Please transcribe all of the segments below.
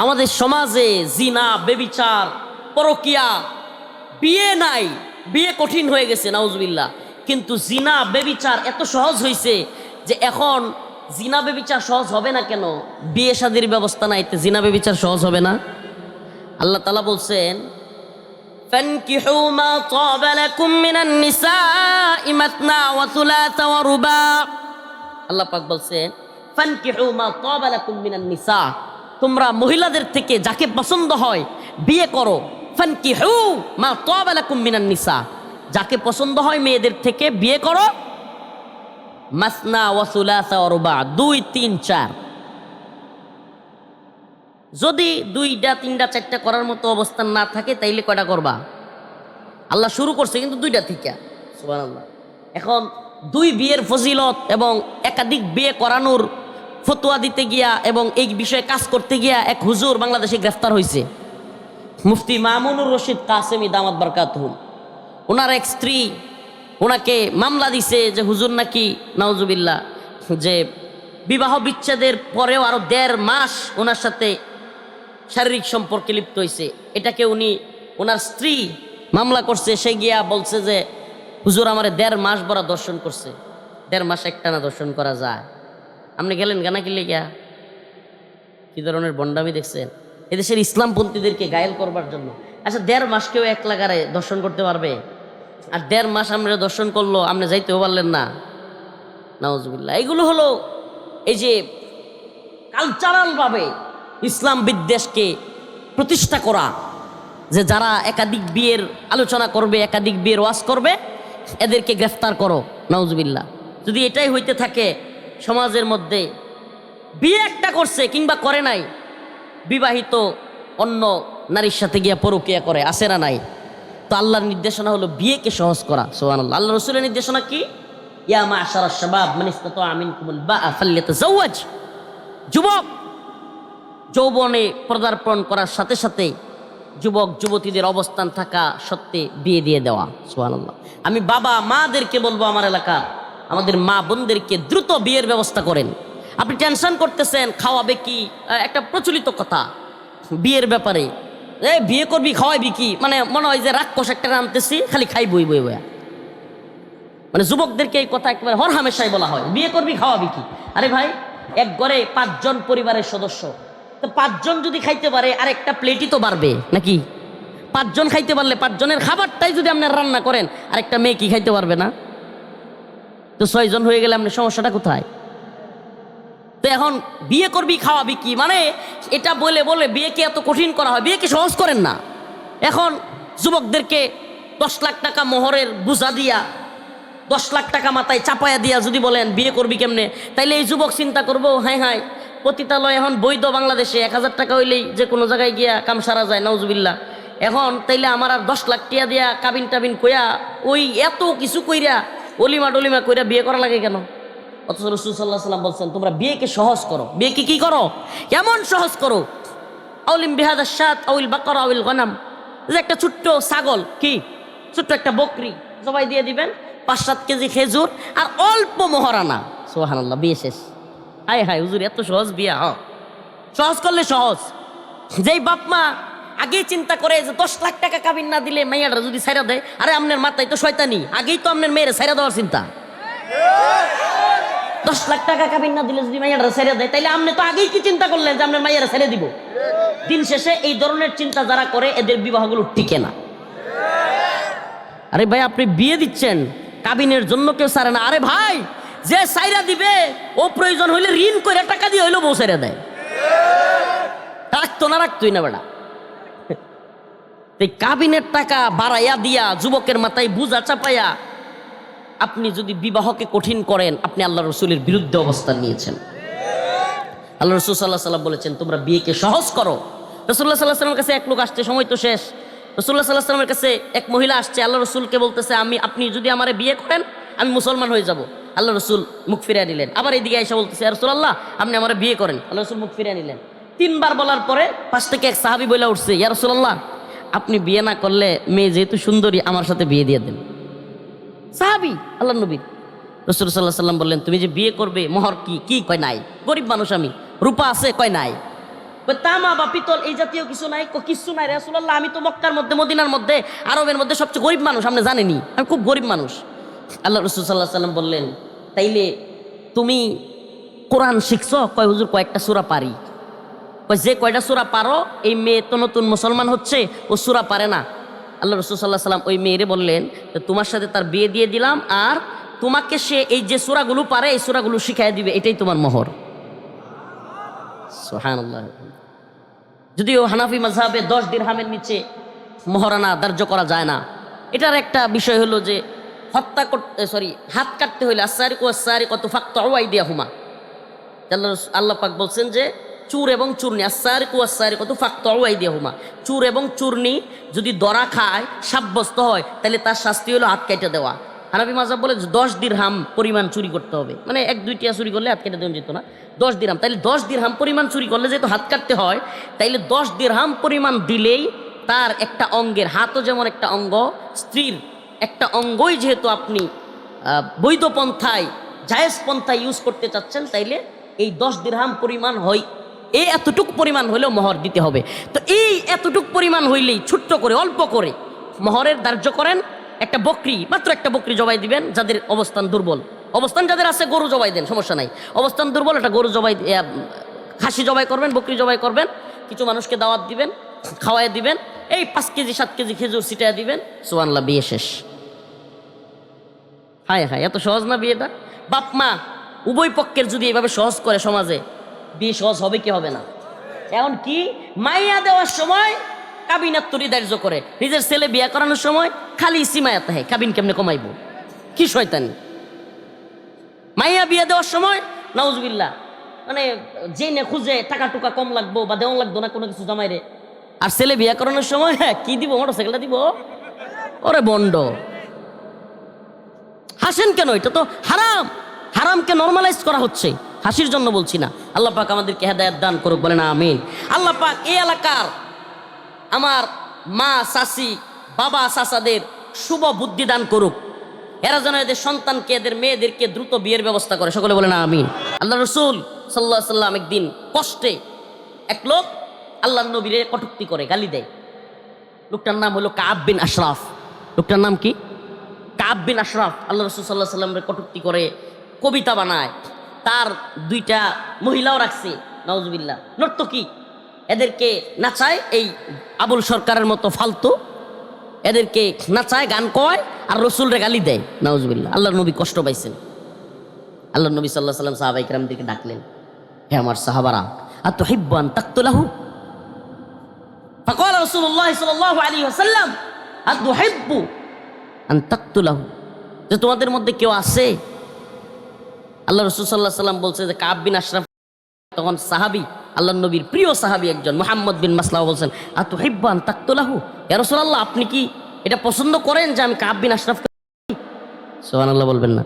আমাদের সমাজে জিনা, বেবিচার, পরকিয়া, বিয়ে নাই, বিয়ে কঠিন হয়ে গেছে নাউজুবিল্লাহ। কিন্তু জিনা বেবিচার এত সহজ হয়েছে যে এখন জিনা বেবিচার সহজ হবে না কেন? বিয়ে শাদীর ব্যবস্থা নাই, জিনা বেবিচার সহজ হবে না? আল্লাহ তাআলা বলছেন ফানকিহু মা তাবা লাকুম মিনান নিসাই মাসনা ওয়া সুলাসা ওয়া রুবা। আল্লাহ পাক বলছেন ফানকিহু মা তাবা লাকুম মিনান নিসা, তোমরা মহিলাদের থেকে যাকে পছন্দ হয় বিয়ে করো। ফানকিহু মা তাবা লাকুম মিনান নিসা, যাকে পছন্দ হয় মেয়েদের থেকে বিয়ে করো। মাসনা ওয়া সুলাসা ওয়া রুবা, 2, 3, 4। যদি 2টা 3টা 4টা করার মতো অবস্থান না থাকে তাইলে কয়টা করবা? আল্লাহ শুরু করছে কিন্তু 2টা থেকে, সুবহানাল্লাহ। এখন 2 বিয়ের ফজিলত এবং একাধিক বিয়ে করানোর ফতোয়া দিতে গিয়া এবং এই বিষয়ে কাজ করতে গিয়া এক হুজুর বাংলাদেশে গ্রেফতার হয়েছে, মুফতি মামুনুর রশিদ কাসেমি দামাত বারকাতুহু। ওনার এক স্ত্রী ওনাকে মামলা দিছে যে হুজুর নাকি নাউজুবিল্লাহ যে বিবাহ বিচ্ছেদের পরেও আরো 1.5 মাস ওনার সাথে শারীরিক সম্পর্কে লিপ্ত হয়েছে। এটাকে ওনার স্ত্রী মামলা করছে। সে গিয়া বলছে যে হুজুর আমারে 1.5 মাস বড় দর্শন করছে। 1.5 মাস একটানা দর্শন করা যায়? আপনি গেলেন গানা কিনলে গিয়া? কি ধরনের বন্ডামি দেখছেন এদেশের ইসলামপন্থীদেরকে গায়েল করবার জন্য। আচ্ছা 1.5 মাস কেউ এক লাগারে দর্শন করতে পারবে? আর 1.5 মাস আমরা দর্শন করলো, আপনি যাইতেও পারলেন না। নাউজুবিল্লাহ। এগুলো হলো এই যে কালচারাল ভাবে ইসলাম বিদ্বেষকে প্রতিষ্ঠা করা, যে যারা একাধিক বিয়ের আলোচনা করবে, একাধিক বিয়ের ওয়াজ করবে, এদেরকে গ্রেফতার করো। নাউজুবিল্লাহ। যদি এটাই হইতে থাকে সমাজের মধ্যে, বিয়ে একটা করছে কিংবা করে নাই, বিবাহিত অন্য নারীর সাথে গিয়া পরকিয়া করে, আছে না নাই? তো আল্লাহর নির্দেশনা হলো বিয়েকে সহজ করা। সুবহানাল্লাহ। আল্লাহ রাসূলের নির্দেশনা কি? ইয়া মা'শারাশ শাবাব মান ইসতাতা মিনকুমুল বা'a ফালইতাযাওয়াজ। যুবক যৌবনে পদার্পণ করার সাথে সাথে যুবক যুবতীদের অবস্থান থাকা সত্ত্বে বিয়ে দিয়ে দেওয়া। সুবহানাল্লাহ। আমি বাবা মাদেরকে বলবো, আমার এলাকা আমাদের মা বোনদেরকে দ্রুত বিয়ের ব্যবস্থা করেন। আপনি টেনশন করতেছেন খাওয়াবে কি, একটা প্রচলিত কথা বিয়ের ব্যাপারে, বিয়ে করবি খাওয়াবি কি, মানে মনে হয় যে রাক্ষস একটা আনতেছি খালি খাই বই বই বই। মানে যুবকদেরকে এই কথা একেবারে হর হামেশাই বলা হয়, বিয়ে করবি খাওয়াবি কি। আরে ভাই, এক ঘরে 5 জন পরিবারের সদস্য, তো 5 জন যদি খাইতে পারে আর একটা প্লেটই তো বাড়বে নাকি? 5 জন খাইতে পারলে 5 জনের খাবারটাই যদি আপনার রান্না করেন, আর একটা মেয়ে কি খাইতে পারবে না? তো 6 জন হয়ে গেলে আপনার সমস্যাটা কোথায়? তো এখন বিয়ে করবি খাওয়াবি কি, মানে এটা বলে বলে বিয়েকে এত কঠিন করা হয়, বিয়েকে সহজ করেন না। এখন যুবকদেরকে 10 লাখ টাকা মোহরের বোঝা দিয়া, 10 লাখ টাকা মাথায় চাপায়া দিয়া যদি বলেন বিয়ে করবি কেমনে, তাইলে এই যুবক চিন্তা করবো, হাই হাই পতিতালয় এখন বৈধ বাংলাদেশে, 1000 টাকা হইলেই যে কোনো জায়গায় গিয়া কাম সারা যায়। নাউজুবিল্লাহ। এখন তাইলে আমার আর 10 লাখ টিয়া দিয়া কাবিন টাবিন কইয়া ওই এত কিছু কইরা অলিমা টলিমা কইরা বিয়ে করা লাগে কেন? অথচ রাসূল সাল্লাল্লাহু আলাইহি ওয়াসাল্লাম বলছেন তোমরা বিয়েকে সহজ করো। বিয়েকে কি করো? এমন সহজ করো, আউলিম বিহাদাশ শাত আউল বাকারা আউল গনাম, যে একটা ছোট্ট ছাগল, কি ছোট্ট একটা বকরি জবাই দিয়ে দিবেন, 5-7 কেজি খেজুর আর অল্প মোহরানা। সুবহানাল্লাহ, বিয়ে শেষ। হায় হায় হুজুর এত সহজ বিয়া? সহজ করলে সহজ। যেই বাপ মা আগেই চিন্তা করে যে 10 লাখ টাকা কাবিন না দিলে মেয়েরা যদি ছাইরা দেয়, আরে আপনার মাথায় তো শয়তানি, আগেই তো আপনার মেয়েরা ছাইরা দেওয়ার চিন্তা। 10 লাখ টাকা কাবিন না দিলে যদি মাইয়ারা ছেড়ে দেয়, তাইলে আপনি তো আগেই কি চিন্তা করলেন যে আপনার মাইয়ারা ছেড়ে দিব? দিন শেষে এই ধরনের চিন্তা যারা করে এদের বিবাহগুলো টিকে না। আরে ভাই আপনি বিয়ে দিচ্ছেন, কাবিনের জন্য কেউ ছাড়ে না। আরে ভাই যে সাইরা দিবে ও প্রয়োজন হইলে ঋণ করে টাকা দিয়ে হইলেও বউ ছেড়ে দেয়। রাখতো না, রাখতোই না বেটা। কাবিনের টাকা বাড়াইয়া দিয়া যুবকের মাথায় বুঝা চাপাইয়া আপনি যদি বিবাহকে কঠিন করেন, আপনি আল্লাহ রসুলের বিরুদ্ধে অবস্থান নিয়েছেন। আল্লাহ রসুল সাল্লাল্লাহু আলাইহি ওয়াসাল্লাম বলেছেন তোমরা বিয়েকে সহজ করো। রাসূলুল্লাহ সাল্লাল্লাহু আলাইহি ওয়াসাল্লামের কাছে এক লোক আসছে, সময় তো শেষ। রাসূলুল্লাহ সাল্লাল্লাহু আলাইহি ওয়াসাল্লামের কাছে এক মহিলা আসছে, আল্লাহ রসুলকে বলতেছে আপনি যদি আমারে বিয়ে করেন আমি মুসলমান হয়ে যাব। আল্লাহ রসুল মুখ ফিরিয়ে নিলেন। আবার এইদিকে আয়েশা বলতেছে ইয়া রাসূলুল্লাহ আপনি আমারে বিয়ে করেন। আল্লাহ রসুল মুখ ফিরিয়ে নিলেন। 3 বার বলার পরে পাশ থেকে এক সাহাবী বলে উঠছে ইয়া রাসূলুল্লাহ আপনি বিয়ে না করলে মেয়ে যেহেতু সুন্দরী আমার সাথে বিয়ে দিয়ে দেন। সাহাবী আল্লাহ নবী। রাসূল সাল্লাল্লাহু আলাইহি ওয়াসাল্লাম বললেন তুমি যে বিয়ে করবে মোহর কি? কয় নাই। গরিব মানুষ আমি, রূপা আছে? কয় নাই। তামা বা পিতল এই জাতীয় কিছু নাই? কিছু নাই রাসূলুল্লাহ, আমি তো মক্কার মধ্যে, মদিনার মধ্যে, আরবের মধ্যে সবচেয়ে গরিব মানুষ, আপনি জানেনই আমি খুব গরিব মানুষ। আল্লাহ রাসূল সাল্লাল্লাহু আলাইহি সাল্লাম বললেন, তাইলে তুমি কোরআন শিখছো? কয় হুজুর কয়েকটা সূরা পারি। কয় যে কয়টা সূরা পারো, এই মেয়ে তো নতুন মুসলমান হচ্ছে, ও সূরা পারে না। আল্লাহ রাসূল সাল্লাল্লাহু আলাইহি সাল্লাম ওই মেয়েরে বললেন, তোমার সাথে তার বিয়ে দিয়ে দিলাম, আর তোমাকে সে এই যে সূরাগুলো পারে এই সূরাগুলো শিখাই দিবে, এটাই তোমার মোহর। সুবহানাল্লাহ। যদিও হানাফি মাযহাবে 10 দিরহামের নিচে মোহরানা ধার্য করা যায় না। এটার একটা বিষয় হলো যে হত্যা করতে, হাত কাটতে হইলে আস-সারিকু ওয়াস-সারিকাতু ফাকতাউ আইদিয়াহুমা, আল্লাহ পাক বলছেন যে চুর এবং চূর্ণি, আস-সারিকু ওয়াস-সারিকাতু ফাকতাউ আইদিয়াহুমা, চুর এবং চূর্ণি যদি ধরা খায়, সাব্যস্ত হয়, তাহলে তার শাস্তি হলো হাত কেটে দেওয়া। হানাফি মাযহাব বলে 10 দিরহাম পরিমাণ চুরি করতে হবে, মানে 1-2টিয়া চুরি করলে হাত কেটে দেওয়া যেত না, 10 দিরহাম। তাইলে 10 দিরহাম পরিমাণ চুরি করলে যেহেতু হাত কাটতে হয়, তাইলে 10 দিরহাম পরিমাণ দিলেই তার একটা অঙ্গের, হাতও যেমন একটা অঙ্গ, স্ত্রীর একটা অঙ্গই যেহেতু আপনি বৈধ পন্থায়, জায়েজ পন্থায় ইউজ করতে চাচ্ছেন, তাইলে এই 10 দিরহাম পরিমাণ হয়, এই এতটুক পরিমাণ হলেও মোহর দিতে হবে। তো এই এতটুক পরিমাণ হইলেই ছোট্ট করে, অল্প করে মোহরের ধার্য করেন। একটা বকরি, মাত্র একটা বকরি জবাই দিবেন, যাদের অবস্থান দুর্বল, অবস্থান যাদের আছে গরু জবাই দেন, সমস্যা নাই। অবস্থান দুর্বল, একটা গরু জবাই, খাসি জবাই করবেন, বকরি জবাই করবেন, কিছু মানুষকে দাওয়াত দিবেন, খাওয়াই দিবেন, এই 5 কেজি 7 কেজি খেজুর ছিটাইয়া দিবেন, সুবহানাল্লাহ, বিয়ে শেষ। হায় হায়, এত সহজ না বিয়েটা? বাপ মা উভয় পক্ষের যদি এভাবে সহজ করে সমাজে, বিয়ে সহজ হবে কি হবে না? এখন কি মাইয়া দেওয়ার সময় কাবিনাত তরি ধার্য করে, নিজের ছেলে বিয়ে করানোর সময় খালি সীমায়াত হয়, কাবিন কেমনে কমাইবো, কি শয়তানি। মাইয়া বিয়ে দেওয়ার সময় নাউজুবিল্লাহ, মানে জেনে খুঁজে টাকা টুকা কম লাগবো বা দেওয়া লাগতো না কোনো কিছু জামাইরে, আর ছেলে বিয়ে করানোর সময় কি দিব, মোটরসাইকেলটা দিব। ওরে বন্ড, হাসেন কেন? এটা তো হারাম, হারামকে নরমালাইজ করা হচ্ছে, হাসির জন্য বলছি না। আল্লাহ পাক আমাদেরকে হেদায়েত দান করুক, বলেন আমিন। আল্লাহ পাক এই এলাকার আমার মা চাচি বাবা চাচাদের শুভ বুদ্ধি দান করুক, এরা যেন এদের সন্তানকে, এদের মেয়েদেরকে দ্রুত বিয়ের ব্যবস্থা করে, সকলে বলেন আমিন। আল্লাহ রসুল সাল্লাল্লাহু আলাইহি সাল্লাম একদিন কষ্টে এক লোক আল্লাহর নবীরে কটূক্তি করে, গালি দেয়। লোকটার নাম হলো কাব বিন আশরাফ। লোকটার নাম কি? কাব বিন আশরাফ। আল্লাহ রসুল সাল্লাল্লাহু আলাইহি সাল্লামের কটূক্তি করে, কবিতা বানায়, তার 2টা মহিলাও রাখছে, নাউজুবিল্লাহ, নর্তকী, এদেরকে নাচায়, এই আবুল সরকারের মতো ফালতু, এদেরকে নাচায়, গান কয়, আর রসুলরে গালি দেয়, নাউজুবিল্লাহ। আল্লাহর নবী কষ্ট পাইছেন। আল্লাহর নবী সাল্লাল্লাহু আলাইহি সাল্লাম সাহাবায়ে কেরামদেরকে ডাকলেন, হে আমার সাহাবারা, আতুহিব্বু আন তাকতুলাহু? ফাকালা রাসূলুল্লাহ সাল্লাল্লাহু আলাইহি ওয়াসাল্লাম, আতুহিব্বু আন তাকতুলাহু, যে তোমাদের মধ্যে কেউ আছে? আল্লাহ রাসূল সাল্লাল্লাহু আলাইহি সাল্লাম বলছে যে কাব বিন আশরাফ, তখন সাহাবী, আল্লাহর নবীর প্রিয় সাহাবী একজন মুহাম্মদ বিন মাসলামা বলছেন, আতুহিব্বু আন তাকতুলাহু, ইয়া রাসূলুল্লাহ, আপনি কি এটা পছন্দ করেন যে আমি কাব বিন আশরাফকে? সুবহানাল্লাহ বলবেন না?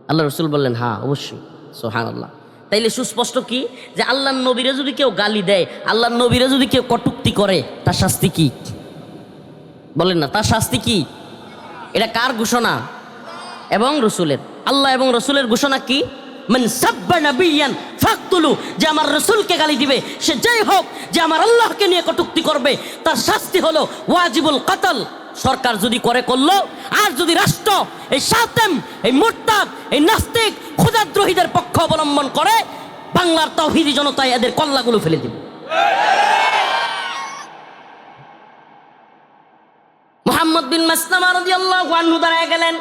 আল্লাহ রসুল বললেন হ্যাঁ অবশ্যই, সুবহানাল্লাহ। তাইলে সুস্পষ্ট কি যে আল্লাহর নবীরে যদি কেউ গালি দেয়, আল্লাহর নবীরে যদি কেউ কটূক্তি করে, তার শাস্তি কি? বলেন না, তার শাস্তি কি? এটা কার ঘোষণা? এবং রসুলের। আল্লাহ এবং রসুলের ঘোষণা কি? মান সাব্বা নাবিয়ান ফাকতুলু, যে আমার রসুলকে গালি দিবে, সে যেই হোক, যে আমার আল্লাহকে নিয়ে কটূক্তি করবে, তার শাস্তি হলো ওয়াজিবুল কতল। সরকার যদি করে করলো, আর যদি রাষ্ট্র এই শাতেম, এই মুরতাদ, এই নাস্তিক, খোদাদ্রোহীদের পক্ষ অবলম্বন করে, বাংলার তাওহীদি জনতায় এদের কল্লাগুলো ফেলে দিবে। মুহাম্মদ বিন মাসলামা রাদিয়াল্লাহু আনহু দাঁড়ায় গেলেন,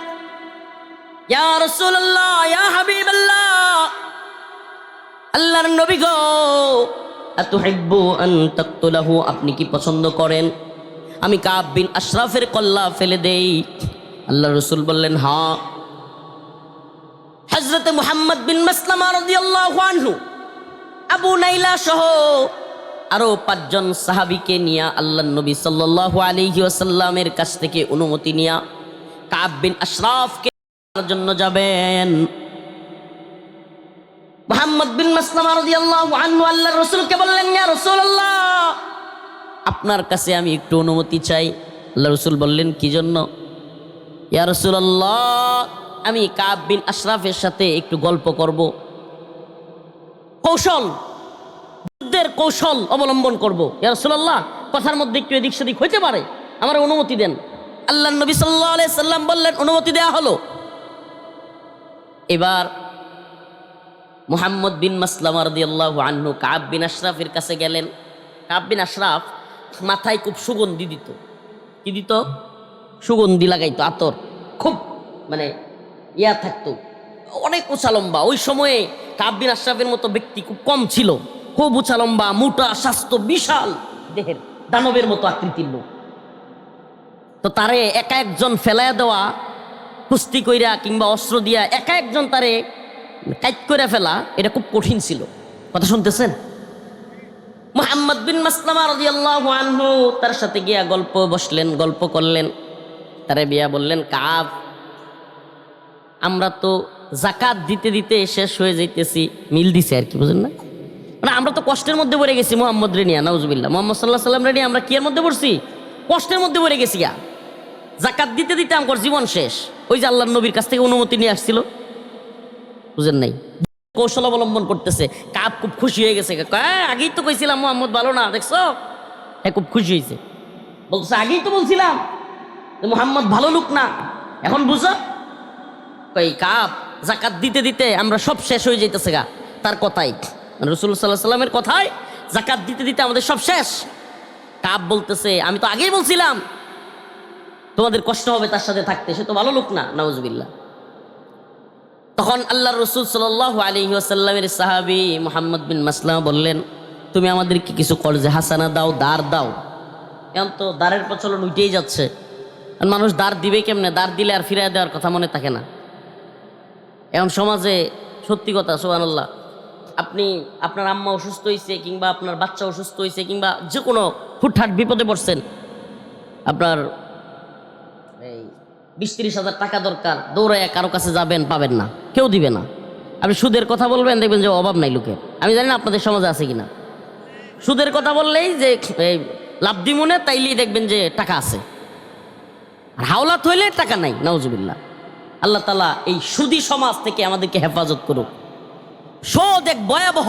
ইয়া রাসূলুল্লাহ, ইয়া হাবিবাল্লাহ, আল্লাহর নবী গো, আতুহিব্বু আন তাকতুলাহু, আপনি কি পছন্দ করেন আমি কাব বিন আশরাফের কল্লা ফেলে দেই? আল্লাহ রসুল বললেন হ্যাঁ। হযরতে মুহাম্মদ বিন মাসলামা রাদিয়াল্লাহু আনহু আবু নাইলা সহ আরো 5 জন সাহাবীকে নিয়ে আল্লাহর নবী সাল্লাল্লাহু আলাইহি ওয়াসাল্লামের কাছ থেকে অনুমতি নিয়ে কাব বিন আশরাফকে জন্য যাবেন। মুহাম্মদ বিন মাসলামা রাদিয়াল্লাহু আনহু আল্লাহর রাসূলকে বললেন, ইয়া রাসূলুল্লাহ, আপনার কাছে আমি একটু অনুমতি চাই। আল্লাহ রাসূল বললেন কি জন্য? ইয়া রাসূলুল্লাহ, আমি কাব বিন আশরাফের সাথে একটু গল্প করব, কৌশল যুদ্ধের কৌশল অবলম্বন করবো। ইয়া রাসূলুল্লাহ, কথার মধ্যে একটু এদিক সেদিক হইতে পারে, আমার অনুমতি দেন। আল্লাহ নবী সাল্লাল্লাহু আলাইহি সাল্লাম বললেন, অনুমতি দেয়া হলো। এবার মুহাম্মদ বিন মাসলামা রাদিয়াল্লাহু আনহু কাব বিন আশরাফের কাছে গেলেন। কাব বিন আশরাফ মাথায় খুব সুগন্ধি দিত। কি দিত? সুগন্ধি লাগাইতো, আতর, খুব মানে ইয়া থাকতো, অনেক উঁচা লম্বা। ওই সময়ে কাব বিন আশরাফের মতো ব্যক্তি খুব কম ছিল। খুব উঁচা লম্বা, মোটা, স্বাস্থ্য, বিশাল দেহের, দানবের মতো আকৃতির লোক। তো তারে একা একজন ফেলাইয়া দেওয়া, কুস্তি কইরা কিংবা অস্ত্র দিয়া একা একজন তারে কাইট করে ফেলা, এটা খুব কঠিন ছিল। কথা শুনতেছেন? মুহাম্মদ বিন মাসলামা রাদিয়াল্লাহু আনহু তার সাথে গিয়া গল্প বসলেন, গল্প করলেন। তারে বিয়া বললেন, কাব, আমরা তো জাকাত দিতে দিতে শেষ হয়ে যাইতেছি। মিল দিছে আর কি, বুঝেন না? মানে আমরা তো কষ্টের মধ্যে পড়ে গেছি। মুহাম্মদ রে নিয়া, নাউজুবিল্লাহ, মুহাম্মদ সাল্লাল্লাহু আলাইহি সাল্লাম রে নিয়ে আমরা কি এর মধ্যে পড়ছি? কষ্টের মধ্যে পড়ে গেছি। গা জাকাত দিতে দিতে আমার জীবন শেষ। ওই যে আল্লাহর নবীর কাছ থেকে অনুমতি নিয়ে আসছিল, বুঝেন নাই? কৌশল অবলম্বন করতেছে। কাব খুব খুশি হয়ে গেছে। আগেই তো কইছিলাম মুহাম্মদ ভালো না, দেখছো? হ্যাঁ, খুব খুশি হয়েছে। বলছে, আগেই তো বলছিলাম মুহাম্মদ ভালো লোক না, এখন বুঝো? কই, কাব, জাকাত দিতে দিতে আমরা সব শেষ হয়ে যাইতেছে। গা তার কথাই, রাসূলুল্লাহ সাল্লাল্লাহু আলাইহি ওয়াসাল্লামের কথাই, জাকাত দিতে দিতে আমাদের সব শেষ। কাব বলতেছে, আমি তো আগেই বলছিলাম তোমাদের কষ্ট হবে তার সাথে থাকতে, সে তো ভালো লোক না, নাউজুবিল্লাহ। তখন আল্লাহর রাসূল সাল্লাল্লাহু আলাইহি ওয়াসাল্লামের সাহাবী মুহাম্মদ বিন মাসলামা বললেন, তুমি আমাদেরকে কিছু কর্জে হাসানা দাও, দাঁড় দাও। এখন তো দাঁড়ের প্রচলন উঠেই যাচ্ছে। আর মানুষ দাঁড় দিবে কেমনে? দাঁড় দিলে আর ফিরিয়ে দেওয়ার কথা মনে থাকে না। এখন সমাজে সত্যি কথা, সুবহানাল্লাহ, আপনি আপনার আম্মা অসুস্থ হয়েছে কিংবা আপনার বাচ্চা অসুস্থ হয়েছে কিংবা যে কোনো হুটহাট বিপদে পড়ছেন, আপনার এই 20-30 হাজার টাকা দরকার, দৌড়ায় কারো কাছে যাবেন, পাবেন না, কেউ দিবে না। আপনি সুদের কথা বলবেন, দেখবেন যে অভাব নাই লোকের। আমি জানি না আপনাদের সমাজে আছে কিনা। সুদের কথা বললেই যে লাভ দিমুনে, তাইলেই দেখবেন যে টাকা আছে। আর হাওলাত হইলে টাকা নাই, নাউজুবিল্লাহ। আল্লাহ তাআলা এই সুদী সমাজ থেকে আমাদেরকে হেফাজত করুক। সুদ এক ভয়াবহ।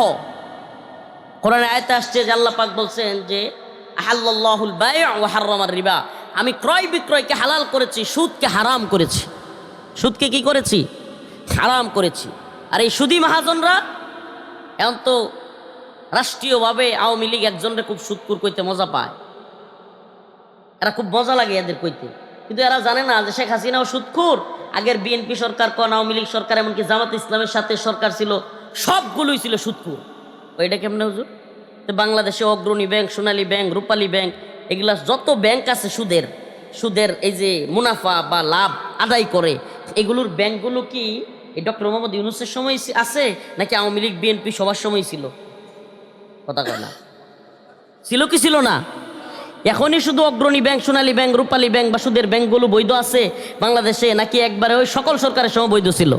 কোরআনে আয়াতে আসছে যে আল্লাহ পাক বলছেন যে আহাল্লাল্লাহুল বায়' ওয়া হাররামার রিবা, আমি ক্রয় বিক্রয়কে হালাল করেছি, সুদকে হারাম করেছি। সুদকে কি করেছি? হারাম করেছি। আর এই সুদী মহাজনরা, এখন তো রাষ্ট্রীয়ভাবে আওয়ামী লীগ একজনরে খুব সুদকুর কইতে মজা পায়। এরা খুব মজা লাগে এদের কইতে, কিন্তু এরা জানে না যে শেখ হাসিনাও সুদখোর। আগের বিএনপি সরকার কোন, আওয়ামী লীগ সরকার, এমনকি জামাত ইসলামের সাথে সরকার ছিল, সবগুলোই ছিল সুদখোর। ওইটা কেমনে হুজুর? বাংলাদেশে অগ্রণী ব্যাংক, সোনালী ব্যাংক, রূপালী ব্যাংক, এগুলা যত ব্যাংক আছে সুদের এই যে মুনাফা বা লাভ আদায় করে, এগুলোর ব্যাংকগুলো কি এই ডক্টর মোহাম্মদ ইউনূসের সময় আছে নাকি আওয়ামী লীগ বিএনপি সবার সময় ছিল? কথা কয় না। ছিল কি ছিল না? এখনই শুধু অগ্রণী ব্যাংক, সোনালী ব্যাংক, রূপালী ব্যাংক বা সুদের ব্যাংকগুলো বৈধ আছে বাংলাদেশে, নাকি একবারে ওই সকল সরকারের সময় বৈধ ছিল?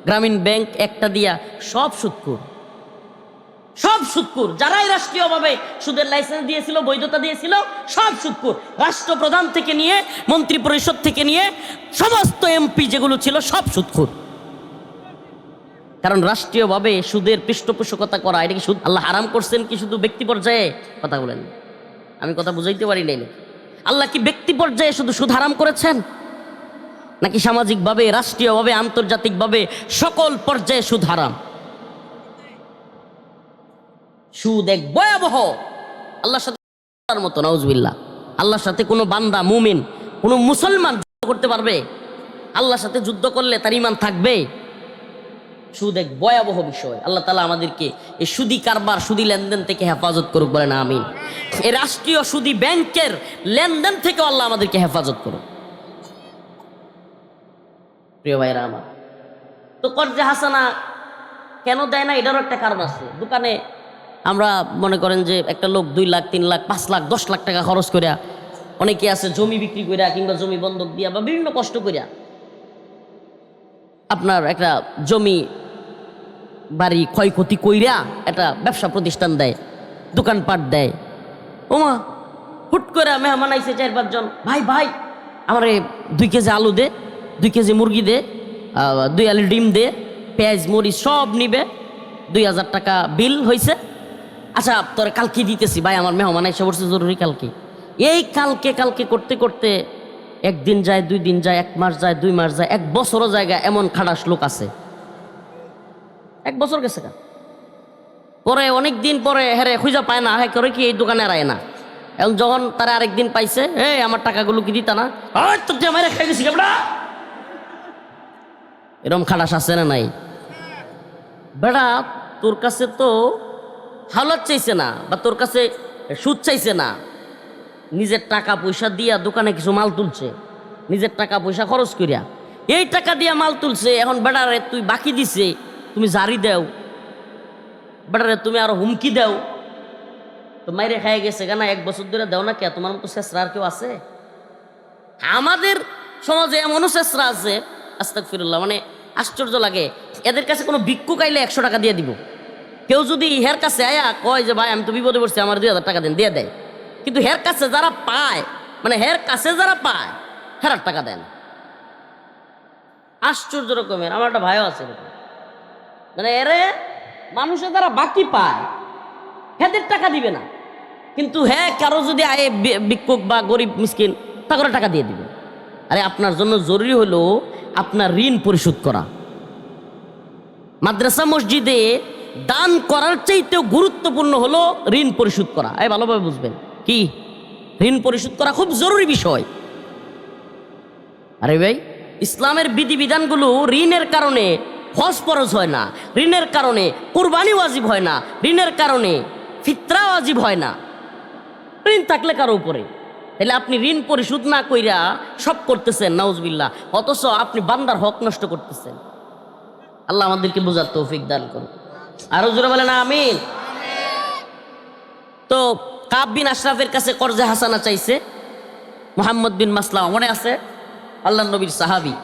গ্রামীণ ব্যাংক একটা দিয়া সব সুদখোর, সব সুদখোর। যারাই রাষ্ট্রীয়ভাবে সুদের লাইসেন্স দিয়েছিল, বৈধতা দিয়েছিল, সব সুদখোর। রাষ্ট্রপ্রধান থেকে নিয়ে মন্ত্রী পরিষদ থেকে নিয়ে সমস্ত এমপি যেগুলো ছিল, সব সুদখোর। কারণ রাষ্ট্রীয়ভাবে সুদের পৃষ্ঠপোষকতা করা, এটা কি সুদ আল্লাহ হারাম করছেন কি শুধু ব্যক্তি পর্যায়ে? কথা বলেন, আমি কথা বুঝাইতে পারি নাই। আল্লাহ কি ব্যক্তি পর্যায়ে শুধু সুদ হারাম করেছেন, নাকি সামাজিকভাবে, রাষ্ট্রীয়ভাবে, আন্তর্জাতিকভাবে সকল পর্যায়ে সুদ হারাম? সুদ এক ভয়াবহ, আল্লাহর সাথে মতো, নাউজুবিল্লাহ। আল্লাহর সাথে কোনো বান্দা, মুমিন, কোনো মুসলমান যুদ্ধ করতে পারবে? আল্লাহর সাথে যুদ্ধ করলে তার ঈমান থাকবে? সুদ এক ভয়াবহ বিষয়। আল্লাহ তাআলা আমাদেরকে এই সুদী কারবার, সুদী লেনদেন থেকে হেফাজত করুক, বলেন আমিন। এই রাষ্ট্রীয় সুদী ব্যাংকের লেনদেন থেকে আল্লাহ আমাদেরকে হেফাজত করুক। প্রিয় ভাইরা আমার, তো কর্জে হাসানা কেন দেয় না, এটারও একটা কারণ আছে। দোকানে আমরা মনে করেন যে একটা লোক 2 লাখ, 3 লাখ, 5 লাখ, 10 লাখ টাকা খরচ করিয়া, অনেকে আছে জমি বিক্রি করিয়া কিংবা জমি বন্ধক দিয়া বা বিভিন্ন কষ্ট করিয়া আপনার একটা জমি বাড়ি ক্ষয়ক্ষতি কইরা একটা ব্যবসা প্রতিষ্ঠান দেয়, দোকানপাট দেয়। ওমা, হুট করে মেহমান আইছে 4-5 জন, ভাই ভাই আমারে 2 কেজি আলু দে, 2 কেজি মুরগি দে, 2 আলু ডিম দে, পেঁয়াজ মরিচ সব নিবে, 2000 টাকা বিল হয়েছে, আচ্ছা তোর কালকে দিতেছি ভাই, আমার মেহমান এসে বলছে জরুরি কালকে। এই কালকে কালকে করতে করতে একদিন যায়, 2 দিন যায়, 1 মাস যায়, 2 মাস যায়, 1 বছরও জায়গা। এমন খাটাস লোক আছে, 1 বছর গেছে গা। পরে অনেক দিন পরে হেরে খুঁজা পায় না, হ্যাঁ করে কি এই দোকানে আর আয় না। এবং যখন তারা আরেকদিন পাইছে, এই আমার টাকাগুলো কি দিতা না, তোর যে আমার খাই গেছি কেমন। এরকম খাটাস আছে না নাই? বেড়া তোর কাছে তো হাওলাত চাইছে না, বা তোর কাছে সুদ চাইছে না, নিজের টাকা পয়সা দিয়া দোকানে কিছু মাল তুলছে, নিজের টাকা পয়সা খরচ করিয়া এই টাকা দিয়া মাল তুলছে। এখন বেড়ারে তুই বাকি দিছে, তুমি জারি দেও, বেড়ারে তুমি আরো হুমকি দেও, তো মাইরে খাই গেছে কেন 1 বছর ধরে দেও না কে? তোমার মতো শেষরা আর কেউ আছে? আমাদের সমাজে এমনও শেষরা আছে, আস্তাগফিরুল্লাহ, মানে আশ্চর্য লাগে। এদের কাছে কোনো ভিক্ষুক আইলে 100 টাকা দিয়ে দিব। কেউ যদি হের কাছে আয়া কয় যে ভাই আমি তো বিপদে পড়ছি, আমার 2000 টাকা দেন, দিয়ে দেয়। কিন্তু হের কাছে যারা পায়, মানে হের কাছে যারা পায়, হেরার টাকা দেন। আশ্চর্য রকমের। আমার একটা ভাইও আছে এরকম, মানে এরে মানুষের যারা বাকি পায় হেদের টাকা দিবে না, কিন্তু হ্যাঁ কারো যদি আয়ে ভিক্ষুক বা গরিব মিসকিন তা করে টাকা দিয়ে দিবে। আরে আপনার জন্য জরুরি হলো আপনার ঋণ পরিশোধ করা। মাদ্রাসা মসজিদে দান করার চাইতেও গুরুত্বপূর্ণ হলো ঋণ পরিশোধ করা। এই ভালোভাবে বুঝবেন, কি ঋণ পরিশোধ করা খুব জরুরি বিষয়। আরে ভাই, ইসলামের বিধিবিধানগুলো ঋণের কারণে হজ ফরজ হয় না, ঋণের কারণে কুরবানি ওয়াজিব হয় না, ঋণের কারণে ফিতরা ওয়াজিব হয় না। ঋণ থাকলে কারো উপরে, তাহলে আপনি ঋণ পরিশোধ না কইরা সব করতেছেন, নাউজুবিল্লাহ, অথচ আপনি বান্দার হক নষ্ট করতেছেন। আল্লাহ আমাদেরকে বোঝার তৌফিক দান করুন। আরো জোরে বলেন আমিন। তো কাব বিন আশরাফের কাছে কর্জে হাসানা চাইছে মুহাম্মদ বিন মাসলামা, মনে আছে? আল্লাহ নবীর সাহাবী।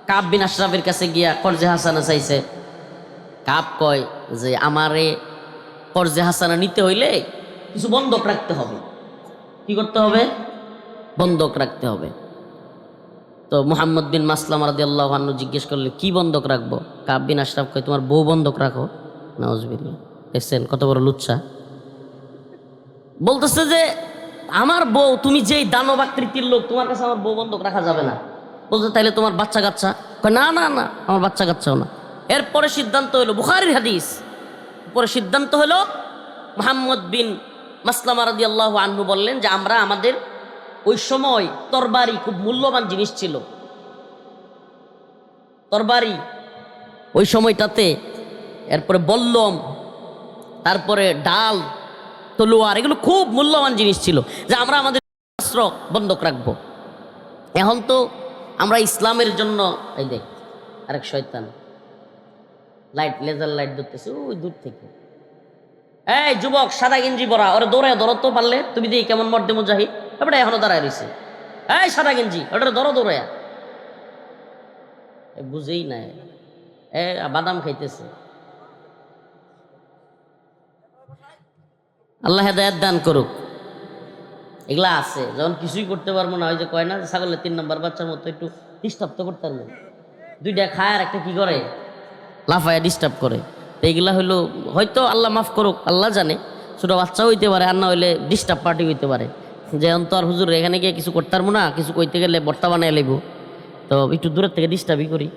কাব বিন আশরাফের কাছে গিয়া কর্জে হাসানা চাইছে। কাব কয় যে আমারে কর্জে হাসানা নিতে হইলে কিছু বন্ধক রাখতে হবে। কি করতে হবে? বন্ধক রাখতে হবে। তো মুহাম্মদ বিন মাসলামা রাদিয়াল্লাহু আনহু জিজ্ঞেস করলে কি বন্ধক রাখবো? কাব বিন আশরাফ কয় তোমার বউ বন্ধক রাখো। নাউজুবিল্লাহ, দেখছেন কত বড় লুচ্ছা। বলতেছে যে আমার বউ, তুমি যেই দানব আকৃতির লোক, তোমার কাছে আমার বউ বন্ধক রাখা যাবে না। বলতে তাইলে তোমার বাচ্চা কাচ্চা? কয় না না না, আমার বাচ্চা কাচ্চাও না। এরপরে সিদ্ধান্ত হলো, বুখারীর হাদিস, পরে সিদ্ধান্ত হলো মুহাম্মদ বিন মাসলামা রাদিয়াল্লাহু আনহু বললেন যে আমরা আমাদের ওই সময় তরবারি খুব মূল্যবান জিনিস ছিল, তরবারি ওই সময়টাতে, এরপরে বল্লম, তারপরে ডাল, তলোয়ার, এগুলো খুব মূল্যবান জিনিস ছিল, যে আমরা আমাদের অস্ত্র বন্ধক রাখবো। এখন তো আমরা ইসলামের জন্য, এই দেখ আরেক শয়তান লাইট, লেজার লাইট ধরতেছে ওই দূর থেকে। এই যুবক সাদা গেঞ্জি পরা, ওরা দৌড়ে ধরো তো পারলে, তুমি দেখি কেমন মর্দে মুজাহিদ, এবারে এখনো দাঁড়ায় রয়েছে। এই সাদা গেঞ্জি, ওটা ধরো দৌড়ে, বুঝেই নাই, বাদাম খাইতেছে। আল্লাহ হেদায়েত দান করুক। এগুলা আছে, যখন কিছুই করতে পারবো না, ওই যে কয় না ছাগলের 3 নম্বর বাচ্চার মতো একটু ডিস্টার্ব তো করতে পারবো, 2টা খায় আর একটা কি করে, লাফায়া ডিস্টার্ব করে। তো এইগুলা হইলো হয়তো আল্লাহ মাফ করুক, আল্লাহ জানে, ছোটো বাচ্চা হইতে পারে, আর না হইলে ডিস্টার্ব পার্টি হইতে পারে। যে অন্তর হুজুর এখানে গিয়ে কিছু করতে পারবো না, কিছু কইতে গেলে বর্তা বানাই লাগব, তো একটু দূরের থেকে ডিস্টার্বই করি।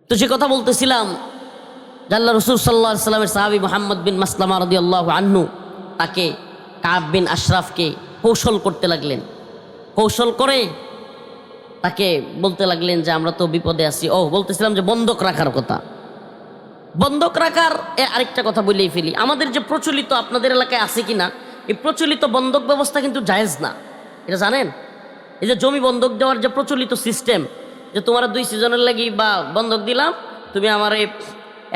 তো সে কথা বলতেছিলাম, আল্লাহ রাসূল সাল্লাল্লাহু আলাইহি সাল্লামের সাহাবী মুহাম্মদ বিন মাসলামা রাদিয়াল্লাহু আনহু তাকে কাব বিন আশরাফকে কৌশল করতে লাগলেন। কৌশল করে তাকে বলতে লাগলেন যে আমরা তো বিপদে আছি। ও বলতেছিলাম যে বন্ধক রাখার কথা। বন্ধক রাখার আরেকটা কথা বলেই ফেলি, আমাদের যে প্রচলিত, আপনাদের এলাকায় আছে কিনা, এই প্রচলিত বন্ধক ব্যবস্থা কিন্তু জায়েজ না, এটা জানেন? এই যে জমি বন্ধক দেওয়ার যে প্রচলিত সিস্টেম, যে তোমার 2 সিজনের লাগি বা বন্ধক দিলাম, তুমি আমার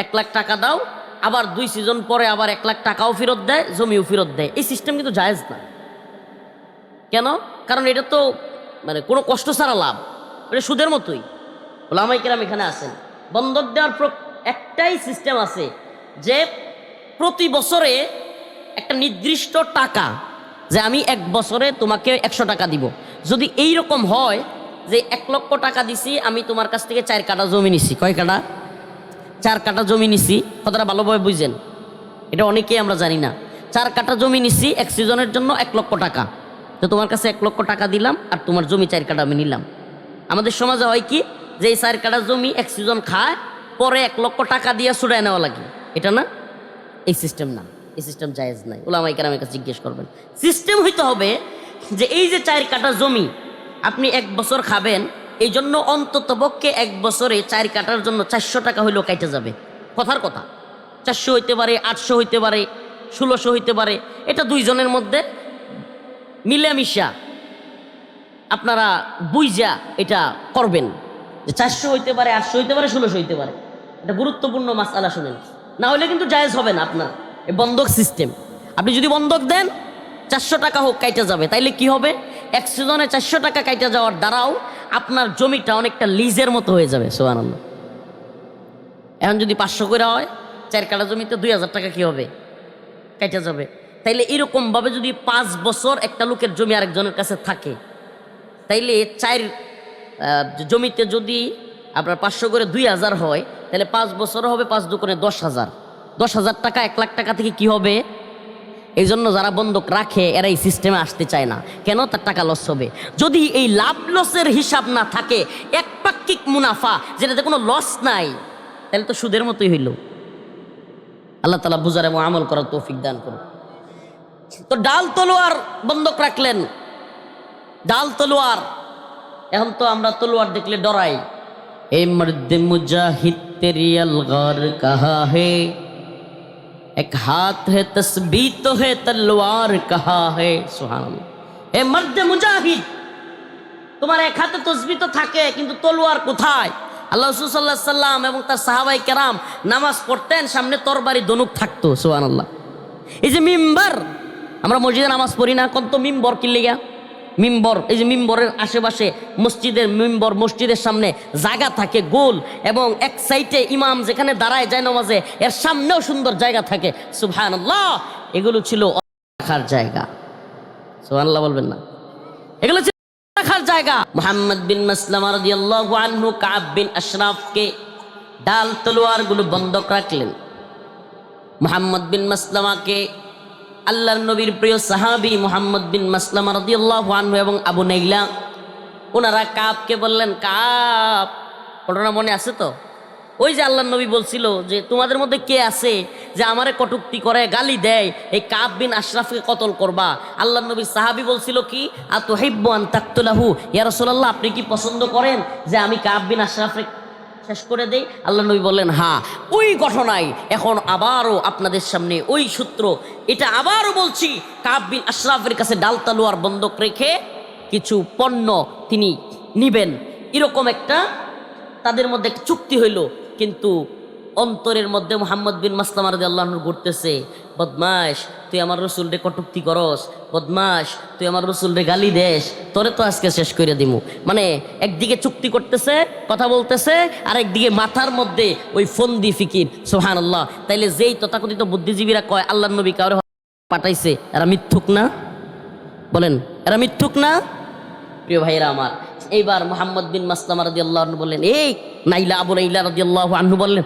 1 লাখ টাকা দাও, আবার 2 সিজন পরে আবার 1 লাখ টাকাও ফেরত দেয়, জমিও ফেরত দেয়, এই সিস্টেম কিন্তু জায়েজ না। কেন? কারণ এটা তো মানে কোনো কষ্ট ছাড়া লাভ, এটা সুদের মতোই। ওলামায়ে কেরাম এখানে আছেন। বন্ধক দেওয়ার একটাই সিস্টেম আছে, যে প্রতি বছরে একটা নির্দিষ্ট টাকা, যে আমি 1 বছরে তোমাকে 100 টাকা দিব। যদি এই রকম হয় যে 1 লক্ষ টাকা দিছি, আমি তোমার কাছ থেকে 4 কাঠা জমি নিছি, কয় কাঠা? 4 কাঠা জমি নিছি, কথাটা ভালোভাবে বুঝেন, এটা অনেকেই আমরা জানি না। 4 কাঠা জমি নিছি এক সিজনের জন্য 1 লক্ষ টাকা। তো তোমার কাছে 1 লক্ষ টাকা দিলাম, আর তোমার জমি 4 কাঠা আমি নিলাম। আমাদের সমাজে হয় কি, যে এই 4 কাঠা জমি এক সিজন খায়, পরে 1 লক্ষ টাকা দিয়ে ছুড়ায় নেওয়া লাগে, এটা না, এই সিস্টেম না, এই সিস্টেম জায়েজ নাই। ওলামায়ে কেরামের কাছে জিজ্ঞেস করবেন। সিস্টেম হইতে হবে যে এই যে 4 কাঠা জমি আপনি 1 বছর খাবেন, এই জন্য অন্তত পক্ষে 1 বছরে 4 কাঠার জন্য 400 টাকা হইলেও কাইটে যাবে। কথার কথা, 400 হইতে পারে, 800 হইতে পারে, 1600 হইতে পারে। এটা দুইজনের মধ্যে মিলামিশা আপনারা বুঝা এটা করবেন, যে 400 হইতে পারে, 800 হইতে পারে, 1600 হইতে পারে। এটা গুরুত্বপূর্ণ মাসআলা, শুনেন। না হলে কিন্তু জায়েজ হবে না আপনার এই বন্ধক সিস্টেম। আপনি যদি বন্ধক দেন 400 টাকা হোক কাইটা যাবে, তাইলে কি হবে, এক সিজনে 400 টাকা কাইটা যাওয়ার দ্বারাও আপনার জমিটা অনেকটা লিজের মতো হয়ে যাবে। সুবহানাল্লাহ। এখন যদি 500 করে হয়, 4 কাঠা জমিতে 2000 টাকা কি হবে, কাইটা যাবে। তাইলে এরকমভাবে যদি 5 বছর একটা লোকের জমি আরেকজনের কাছে থাকে, তাইলে 4 জমিতে যদি আপনার 500 করে 2000 হয়, তাহলে 5 বছর হবে 5 দুগুণে 10,000। 10,000 টাকা 1 লাখ টাকা থেকে কি হবে। এই জন্য যারা বন্ধক রাখে এরা এই সিস্টেমে আসতে চায় না। কেন? তার টাকা লস হবে। যদি এই লাভ লসের হিসাব না থাকে, একপাক্ষিক মুনাফা যেটাতে কোনো লস নাই, তাহলে তো সুদের মতোই হইল। আল্লাহ তাআলা বুঝার এবং আমল করার তৌফিক দান করুন। তো ডাল তলোয়ার বন্ধক রাখলেন, ডাল তলোয়ার। এখন তো আমরা তলোয়ার দেখলে ডরাই। এ মর্দ মুজাহিদ তেরি अलगार कहा है, एक हाथ है तस्बीह तो है तलवार कहा है। सुबहानाल्लाह। এ মর্দ মুজাহিদ, তোমার এক হাতে তসবিহ তো থাকে, কিন্তু তলোয়ার কোথায়? আল্লাহ রাসূল সাল্লাল্লাহু আলাইহি সাল্লাম এবং তার সাহাবায়ে কেরাম নামাজ পড়তেন, সামনে তরবারি ধনুক থাকতো। সুবহানাল্লাহ। এই যে মিম্বার, আমরা মসজিদে নামাজ পড়ি না, কোন তো মিম্বর কি লিগা? মিম্বর, এই যে মিম্বরের আশেপাশে মসজিদের মিম্বর, মসজিদের সামনে জায়গা থাকে গোল, এবং এক সাইডে ইমাম যেখানে দাঁড়ায় যায় নামাজে, এর সামনেও সুন্দর জায়গা থাকে। সুবহানাল্লাহ। এগুলো ছিল রাখার জায়গা। সুবহানাল্লাহ বলবেন না? এগুলো ছিল রাখার জায়গা। মুহাম্মদ বিন মাসলামা রাদিয়াল্লাহু আনহু কাব বিন আশরাফকে ডাল তলোয়ার গুলো বন্ধক রাখলেন। মুহাম্মদ বিন মাসলামাকে আল্লাহর নবীর প্রিয় সাহাবী মুহাম্মদ বিন মাসলামা রাদিয়াল্লাহু আনহু এবং আবু নাইলা, ওনারা কাবকে বললেন, কাব, ঘটনা মনে আছে তো? ওই যে আল্লাহর নবী বলছিল যে তোমাদের মধ্যে কে আছে যে আমারে কটূক্তি করে, গালি দেয়, এই কাব বিন আশরাফকে কতল করবা। আল্লাহর নবীর সাহাবী বলছিল কি, আতুহিব্বু আন তাকতুলাহু, ইয়া রাসূলুল্লাহ, আপনি কি পছন্দ করেন যে আমি কাব বিন আশরাফকে শেষ করে দেই? আল্লাহ নবী বললেন, হ্যাঁ। ওই ঘটনায় এখন আবারও আপনাদের সামনে ওই সূত্র, এটা আবারও বলছি, কাব বিন আশরাফের কাছে ডাল তলোয়ার বন্ধক রেখে কিছু পণ্য তিনি নিবেন, এরকম একটা তাদের মধ্যে একটা চুক্তি হইল। কিন্তু অন্তরের মধ্যে মুহাম্মদ বিন মাসলামা রাদিয়াল্লাহু আনহু ঘুরতেছে, বদমাশ, তুই আমার রসুলরে কটূক্তি করস, বদমাশ, তুই আমার রসুলরে গালি দেস, তোরে তো আজকে শেষ করে দিমু। মানে একদিকে চুক্তি করতেছে, কথা বলতেছে, আর একদিকে মাথার মধ্যে ওই ফন্দি ফিকির। সুবহানাল্লাহ। তাইলে যেই তথাকথিত বুদ্ধিজীবীরা কয় আল্লাহর নবী কাউরে পাঠাইছে, এরা মিথ্যুক না? বলেন, এরা মিথ্যুক না? প্রিয় ভাইরা আমার, এইবার মুহাম্মদ বিন মাসলামা রাদিয়াল্লাহু আনহু বললেন, এই নাইলা, আবু নাইলা রাদিয়াল্লাহু আনহু বললেন,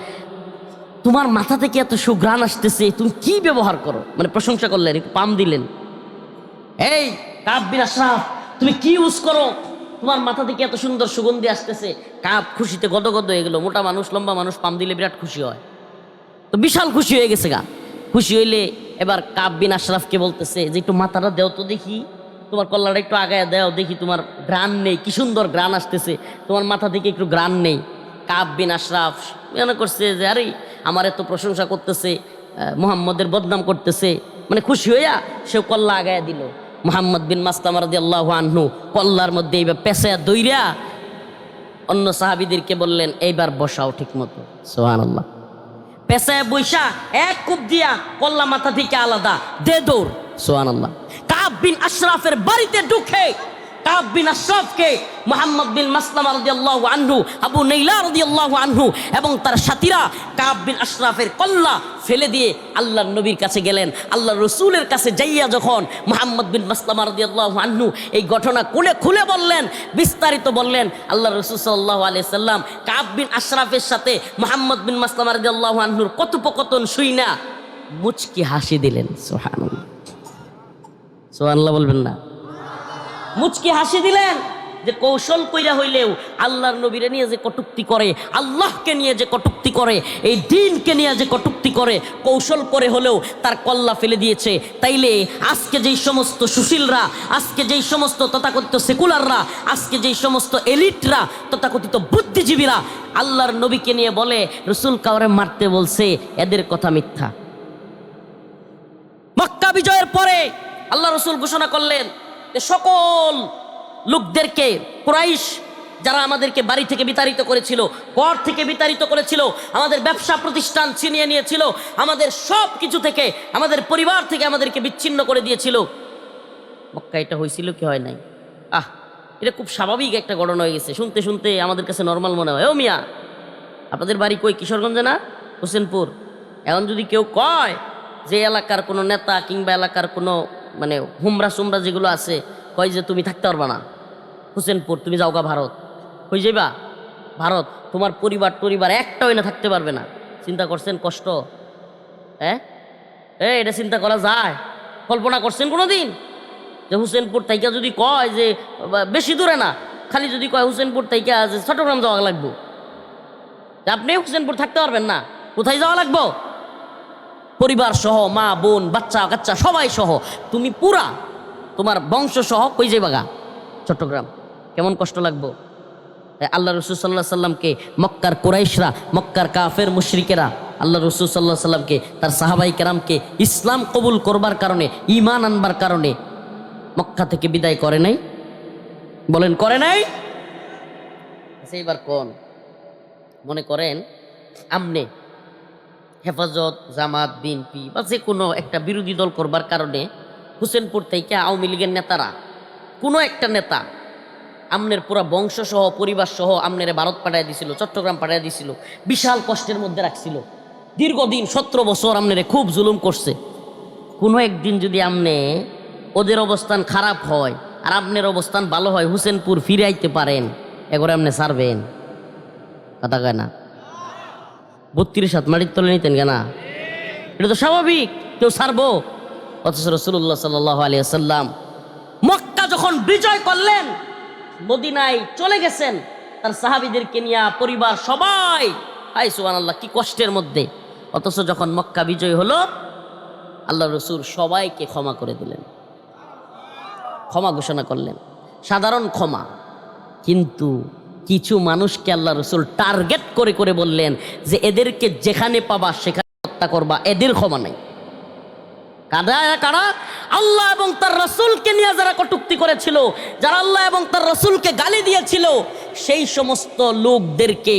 তোমার মাথা থেকে এত সুঘ্রাণ আসতেছে, তুমি কি ব্যবহার করো? মানে প্রশংসা করলেন, একটু পাম দিলেন। এই কাব বিন আশরাফ, তুমি কি ইউজ করো? তোমার মাথা থেকে এত সুন্দর সুগন্ধি আসতেছে। কাব খুশিতে গদগদ হয়ে গেল। মোটা মানুষ, লম্বা মানুষ পাম দিলে বিরাট খুশি হয়, তো বিশাল খুশি হয়ে গেছে গা। খুশি হইলে এবার কাব বিন আশরাফকে বলতেছে যে একটু মাথাটা দেও তো দেখি, তোমার কল্লাটা একটু আগায় দেও দেখি, তোমার গ্রান নেই, কি সুন্দর গ্রান আসতেছে, তোমার মাথা থেকে একটু গ্রান নেই। কাব বিন আশরাফ মনে করছে যে আরে আমার এত প্রশংসা করতেছে, মুহাম্মদের বদনাম করতেছে, মানে খুশি হইয়া সে কল্লা আগায় দিল। মুহাম্মদ বিন মাসলামা রাদিয়াল্লাহু আনহু কল্লার মধ্যে এইবার পেঁচায়া দইরা অন্য সাহাবীদেরকে বললেন, এইবার বসাও ঠিক মতো। সুবহানাল্লাহ। পেঁচায় বৈশা এক কূপ দিয়া কল্লা মাথা থেকে আলাদা, দে দৌড়। সুবহানাল্লাহ। কাব বিন আশরাফের বাড়িতে ঢুকে কাব বিন আশরাফকে মুহাম্মদ বিন মাসলামা রাদিয়াল্লাহু আনহু, আবু নাইলা রাদিয়াল্লাহু আনহু এবং তার সাথীরা কাব বিন আশরাফের কল্লা ফেলে দিয়ে আল্লাহর নবীর কাছে গেলেন। আল্লাহর রসুলের কাছে যাইয়া যখন মুহাম্মদ বিন মাসলামা রাদিয়াল্লাহু আনহু এই ঘটনা খুলে বললেন, বিস্তারিত বললেন, আল্লাহর রসুল সাল্লাল্লাহু আলাইহি সাল্লাম কাব বিন আশরাফের সাথে মুহাম্মদ বিন মাসলামা রাদিয়াল্লাহু আনহুর কথোপকথন শুইনা মুচকি হাসি দিলেন। সুবহানাল্লাহ, সুবহানাল্লাহ বলবেন না? মুচকি হাসি দিলেন যে কৌশল কইরা হইলেও আল্লাহর নবীরে নিয়ে যে কটূক্তি করে, আল্লাহকে নিয়ে যে কটূক্তি করে, এই দ্বীনকে নিয়ে যে কটূক্তি করে, কৌশল করে হলেও তার কল্লা ফেলে দিয়েছে। তাইলে আজকে যেই সমস্ত সুশীলরা, আজকে যেই সমস্ত তথাকথিত সেকুলাররা, আজকে যেই সমস্ত এলিটরা, তথাকথিত বুদ্ধিজীবীরা আল্লাহর নবীকে নিয়ে বলে রসুল কাউরে মারতে বলছে, এদের কথা মিথ্যা। মক্কা বিজয়ের পরে আল্লাহ রসুল ঘোষণা করলেন যে সকল লোকদেরকে, কুরাইশ যারা আমাদেরকে বাড়ি থেকে বিতাড়িত করেছিল, ঘর থেকে বিতাড়িত করেছিল, আমাদের ব্যবসা প্রতিষ্ঠান ছিনিয়ে নিয়েছিল, আমাদের সব কিছু থেকে, আমাদের পরিবার থেকে আমাদেরকে বিচ্ছিন্ন করে দিয়েছিল। মক্কা এটা হয়েছিল কি হয় নাই? এটা খুব স্বাভাবিক একটা ঘটনা হয়ে গেছে। শুনতে শুনতে আমাদের কাছে নর্মাল মনে হয়। ও মিয়া, আপনাদের বাড়ি কই? কিশোরগঞ্জে না? হোসেনপুর। এখন যদি কেউ কয় যে এলাকার কোনো নেতা কিংবা এলাকার কোনো মানে হুমরা সুমরা যেগুলো আছে, কয় যে তুমি থাকতে পারবা না হোসেনপুর, তুমি যাওগা ভারত। হয়ে যাইবা ভারত, তোমার পরিবার একটাও না থাকতে পারবে না। চিন্তা করছেন কষ্ট? এটা চিন্তা করা যায়? কল্পনা করছেন কোনো দিন যে হোসেনপুর থাইকা যদি কয় যে বেশি দূরে না, খালি যদি কয় হোসেনপুর থাইকা যে চট্টগ্রাম যাওয়া লাগবো, আপনি হোসেনপুর থাকতে পারবেন না? কোথায় যাওয়া লাগবো? পরিবার সহ, মা বোন বাচ্চা কাচ্চা সবাই সহ, তুমি পুরা তোমার বংশ সহ কই যাইবাগা? চট্টগ্রাম। কেমন কষ্ট লাগবো? আল্লাহ রসুল সাল্লাহ সাল্লামকে মক্কার কুরাইশরা, মক্কার কাফের মুশরিকেরা আল্লাহ রসুল সাল্লাহ সাল্লামকে, তার সাহাবাই কেরামকে ইসলাম কবুল করবার কারণে, ঈমান আনবার কারণে মক্কা থেকে বিদায় করে নাই? বলেন করে নাই? সেইবার কোন মনে করেন আমনে হেফাজত, জামাত, বিএনপি বা যে কোনো একটা বিরোধী দল করবার কারণে হোসেনপুর থেকে আওয়ামী লীগের নেতারা, কোনো একটা নেতা আমনের পুরা বংশ সহ, পরিবার সহ আমনেরে ভারত পাঠাই দিছিল, চট্টগ্রাম পাঠাই দিছিল, বিশাল কষ্টের মধ্যে রাখছিল, দীর্ঘদিন 17 বছর আমনেরে খুব জুলুম করছে। কোনো একদিন যদি আমনে ওদের অবস্থান খারাপ হয় আর আপনার অবস্থান ভালো হয়, হোসেনপুর ফিরে আইতে পারেন, এগোরে আপনি ছাড়বেন? কথা কয় না? 32 হাত মাটির তলে নিতেন কেনা? এটা তো স্বাভাবিক, কেউ ছাড়বো? অথচ রাসূলুল্লাহ সাল্লাল্লাহু আলাইহি ওয়াসাল্লাম মক্কা যখন বিজয় করলেন, মদিনায় চলে গেছেন তার সাহাবীদেরকে নিয়ে, পরিবার সবাই। সুবহানাল্লাহ, কি কষ্টের মধ্যে। অথচ যখন মক্কা বিজয় হলো, আল্লাহ রসুল সবাইকে ক্ষমা করে দিলেন, ক্ষমা ঘোষণা করলেন, সাধারণ ক্ষমা। কিন্তু কিছু মানুষকে আল্লাহ রসুল টার্গেট করে করে বললেন যে এদেরকে যেখানে পাবা সেখানে হত্যা করবা, এদের ক্ষমা নাই। কারা? আল্লাহ এবং তার রসুলকে নিয়ে যারা কটূক্তি করেছিল, যারা আল্লাহ এবং তার রসুলকে গালি দিয়েছিল, সেই সমস্ত লোকদেরকে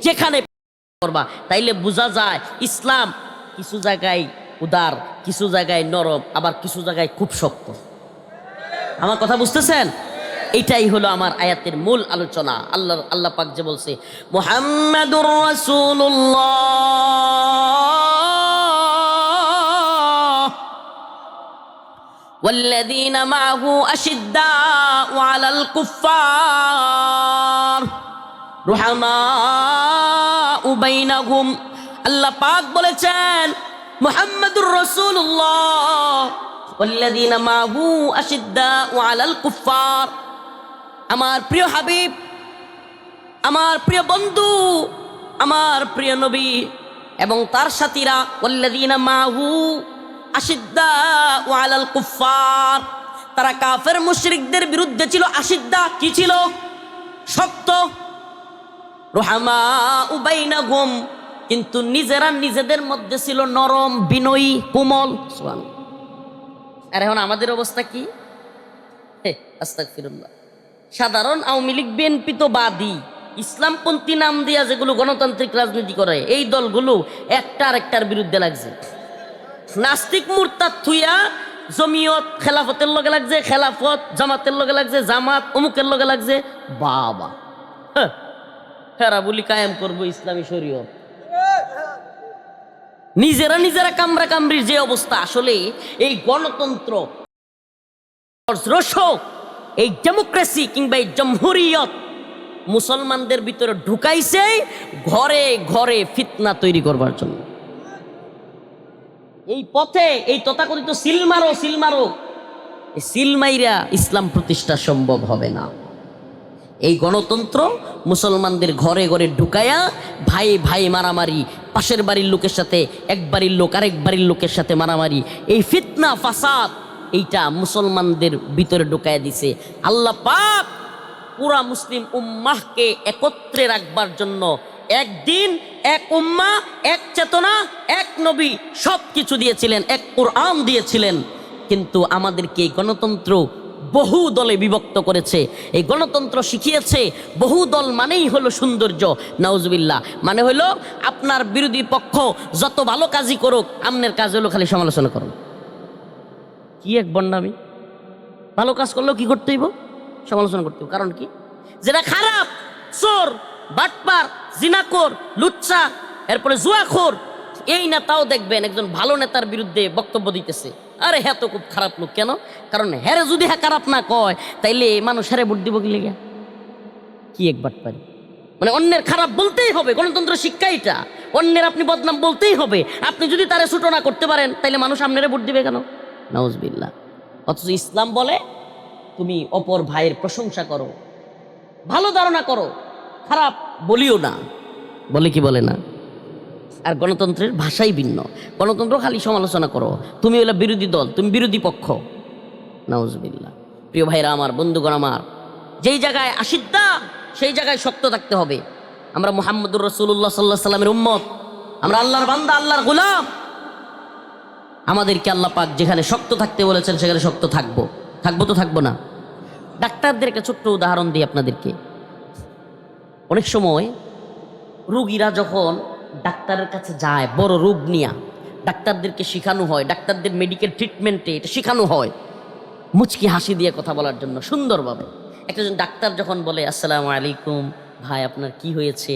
যেখানে করবা। তাইলে বোঝা যায় ইসলাম কিছু জায়গায় উদার, কিছু জায়গায় নরম, আবার কিছু জায়গায় খুব শক্ত। আমার কথা বুঝতেছেন? এটাই হলো আমার আয়াতের মূল আলোচনা। আল্লাহ পাক যে বলছে মুহাম্মাদুর রাসূলুল্লাহ ওয়াল্লাযীনা মাআহু আশিদ্দাউ আলাল কুফফার রুহামাউ বাইনাহুম। আল্লাহ পাক বলেছেন মুহাম্মাদুর রাসূলুল্লাহ ওয়াল্লাযীনা মাআহু আশিদ্দাউ আলাল কুফফার। আমার প্রিয় হাবিব, আমার প্রিয় বন্ধু, আমার প্রিয় নবী এবং তার সাথীরা, ওয়াল্লাযীনা মাআহু আশিদ্দাউ আলাল কুফফার, তারা কাফের মুশরিকদের বিরুদ্ধে ছিল আশিদ্দা। কি ছিল? শক্ত। রুহামাউ বাইনাহুম, কিন্তু নিজেরা নিজেদের মধ্যে ছিল নরম, বিনয়ী, কোমল। সুবহানাল্লাহ। আর এখন আমাদের অবস্থা কি? আস্তাগফিরুল্লাহ। সাধারণ আওয়ামী লীগ, বিএনপি তো বাদই, ইসলামপন্থী নাম দিয়া যেগুলো গণতান্ত্রিক রাজনীতি করে, এই দলগুলো একটা আরেকটার বিরুদ্ধে লাগছে। নাস্তিক মুরতাদ থুইয়া জমিয়ত খেলাফতের লগে লাগছে, খেলাফত জামাতের লগে লাগছে, জামাত অমুকের লগে লাগছে। বাবা, হেরা বলি কায়েম করবো ইসলামী শরীয়ত, নিজেরা নিজেরা কামরা কামরির যে অবস্থা। আসলে এই গণতন্ত্র, এই ডেমোক্রেসি কিংবা এই জমহুরিয়ত মুসলমানদের ভিতরে ঢুকাইছে ঘরে ঘরে ফিতনা তৈরি করবার জন্য। এই পথে এই তথাকথিত সিলমারো এই সিলমাইরা ইসলাম প্রতিষ্ঠা সম্ভব হবে না। এই গণতন্ত্র মুসলমানদের ঘরে ঘরে ঢুকায়া ভাই ভাই মারামারি, পাশের বাড়ির লোকের সাথে এক বাড়ির লোক আরেক বাড়ির লোকের সাথে মারামারি, এই ফিতনা ফাসাদ এইটা মুসলমানদের ভিতরে ঢুকায়া দিছে। আল্লাহ পাক পুরা মুসলিম উম্মাহকে একত্রে রাখবার জন্য একদিন, এক উম্মা, এক চেতনা, এক নবী সব কিছু দিয়েছিলেন, এক কোরআন দিয়েছিলেন। কিন্তু আমাদেরকে এই গণতন্ত্র বহু দলে বিভক্ত করেছে। এই গণতন্ত্র শিখিয়েছে বহু দল মানেই হলো সৌন্দর্য। নাউজুবিল্লাহ, মানে হলো আপনার বিরোধী পক্ষ যত ভালো কাজই করুক, আমনের কাজ হলো খালি সমালোচনা করুন। কি এক বন্ডামি! ভালো কাজ করলেও কি করতে হইব? সমালোচনা করতে হইব। কারণ কি? যেটা খারাপ, চোর, বাটপার, জিনাখোর, লুচ্চা, এরপরে জুয়াখোর, এই নেতাও দেখবেন একজন ভালো নেতার বিরুদ্ধে বক্তব্য দিতেছে, আরে হ্যাঁ তো খুব খারাপ লোক। কেন? কারণ হ্যারে যদি হ্যাঁ খারাপ না কয় তাইলে মানুষ হ্যারে ভোট দিব কি লেগে? কি এক বাটপারি! মানে অন্যের খারাপ বলতেই হবে, গণতন্ত্র শিক্ষা এটা। অন্যের আপনি বদনাম বলতেই হবে। আপনি যদি তারে ছোট না করতে পারেন তাইলে মানুষ আপনারে ভোট দিবে কেন? নাউজুবিল্লাহ। অথচ ইসলাম বলে তুমি অপর ভাইয়ের প্রশংসা করো, ভালো ধারণা করো, খারাপ বলিও না। বলে কি বলে না? আর গণতন্ত্রের ভাষাই ভিন্ন। গণতন্ত্র খালি সমালোচনা করো, তুমি হলো বিরোধী দল, তুমি বিরোধী পক্ষ। নাউজুবিল্লাহ। প্রিয় ভাইরা আমার, বন্ধুগণ আমার, যেই জায়গায় আশিদ্দা সেই জায়গায় শক্ত থাকতে হবে। আমরা মুহাম্মদুর রাসূলুল্লাহ সাল্লাল্লাহু আলাইহি সাল্লামের উম্মত, আমরা আল্লাহর বান্দা, আল্লাহর গোলাম। আমাদেরকে আল্লাহ পাক যেখানে শক্ত থাকতে বলেছেন সেখানে শক্ত থাকবো। থাকবো তো থাকবো না? ডাক্তারদের একটা ছোট্ট উদাহরণ দিই আপনাদেরকে। অনেক সময় রোগীরা যখন ডাক্তারের কাছে যায় বড় রোগ নিয়ে, ডাক্তারদেরকে শেখানো হয়, ডাক্তারদের মেডিকেল ট্রিটমেন্টে এটা শেখানো হয় মুচকি হাসি দিয়ে কথা বলার জন্য সুন্দরভাবে। একজন ডাক্তার যখন বলে আসসালামু আলাইকুম, ভাই আপনার কি হয়েছে,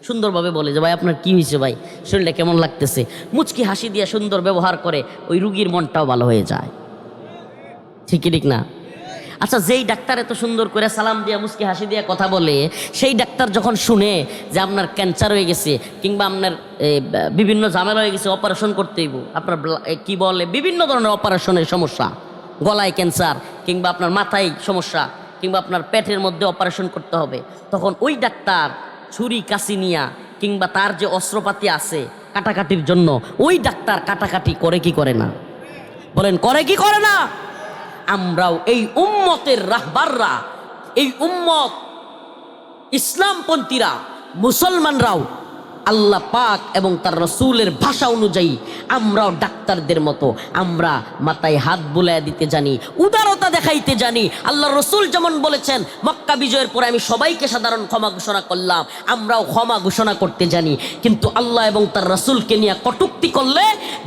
সুন্দরভাবে বলে যে ভাই আপনার কি হয়েছে, ভাই শরীরটা কেমন লাগতেছে, মুচকি হাসি দিয়ে সুন্দর ব্যবহার করে, ওই রুগীর মনটাও ভালো হয়ে যায়। ঠিক কি ঠিক না? আচ্ছা, যেই ডাক্তার এত সুন্দর করে সালাম দিয়া মুচকি হাসি দিয়ে কথা বলে, সেই ডাক্তার যখন শুনে যে আপনার ক্যান্সার হয়ে গেছে কিংবা আপনার বিভিন্ন ঝামেলা হয়ে গেছে, অপারেশন করতে হইব, আপনার কি বলে বিভিন্ন ধরনের অপারেশনের সমস্যা, গলায় ক্যান্সার কিংবা আপনার মাথায় সমস্যা কিংবা আপনার পেটের মধ্যে অপারেশন করতে হবে, তখন ওই ডাক্তার ছুরি কাশি নিয়া কিংবা তার যে অস্ত্রপাতি আছে কাটাকাটির জন্য, ওই ডাক্তার কাটাকাটি করে কি করে না? বলেন করে কি করে না? আমরাও এই উম্মতের রাহবাররা, এই উম্মত ইসলামপন্থীরা, মুসলমানরাও আল্লাহ পাক এবং তার রসুলের ভাষা অনুযায়ী আমরাও ডাক্তারদের মতো আমরা মাথায় হাত বুলাইয়া দিতে জানি, উদারতা দেখাইতে জানি। আল্লাহ রসুল যেমন বলেছেন মক্কা বিজয়ের পরে আমি সবাইকে সাধারণ ক্ষমা ঘোষণা করলাম, আমরাও ক্ষমা ঘোষণা করতে জানি। কিন্তু আল্লাহ এবং তার রসুলকে নিয়ে কটূক্তি করলে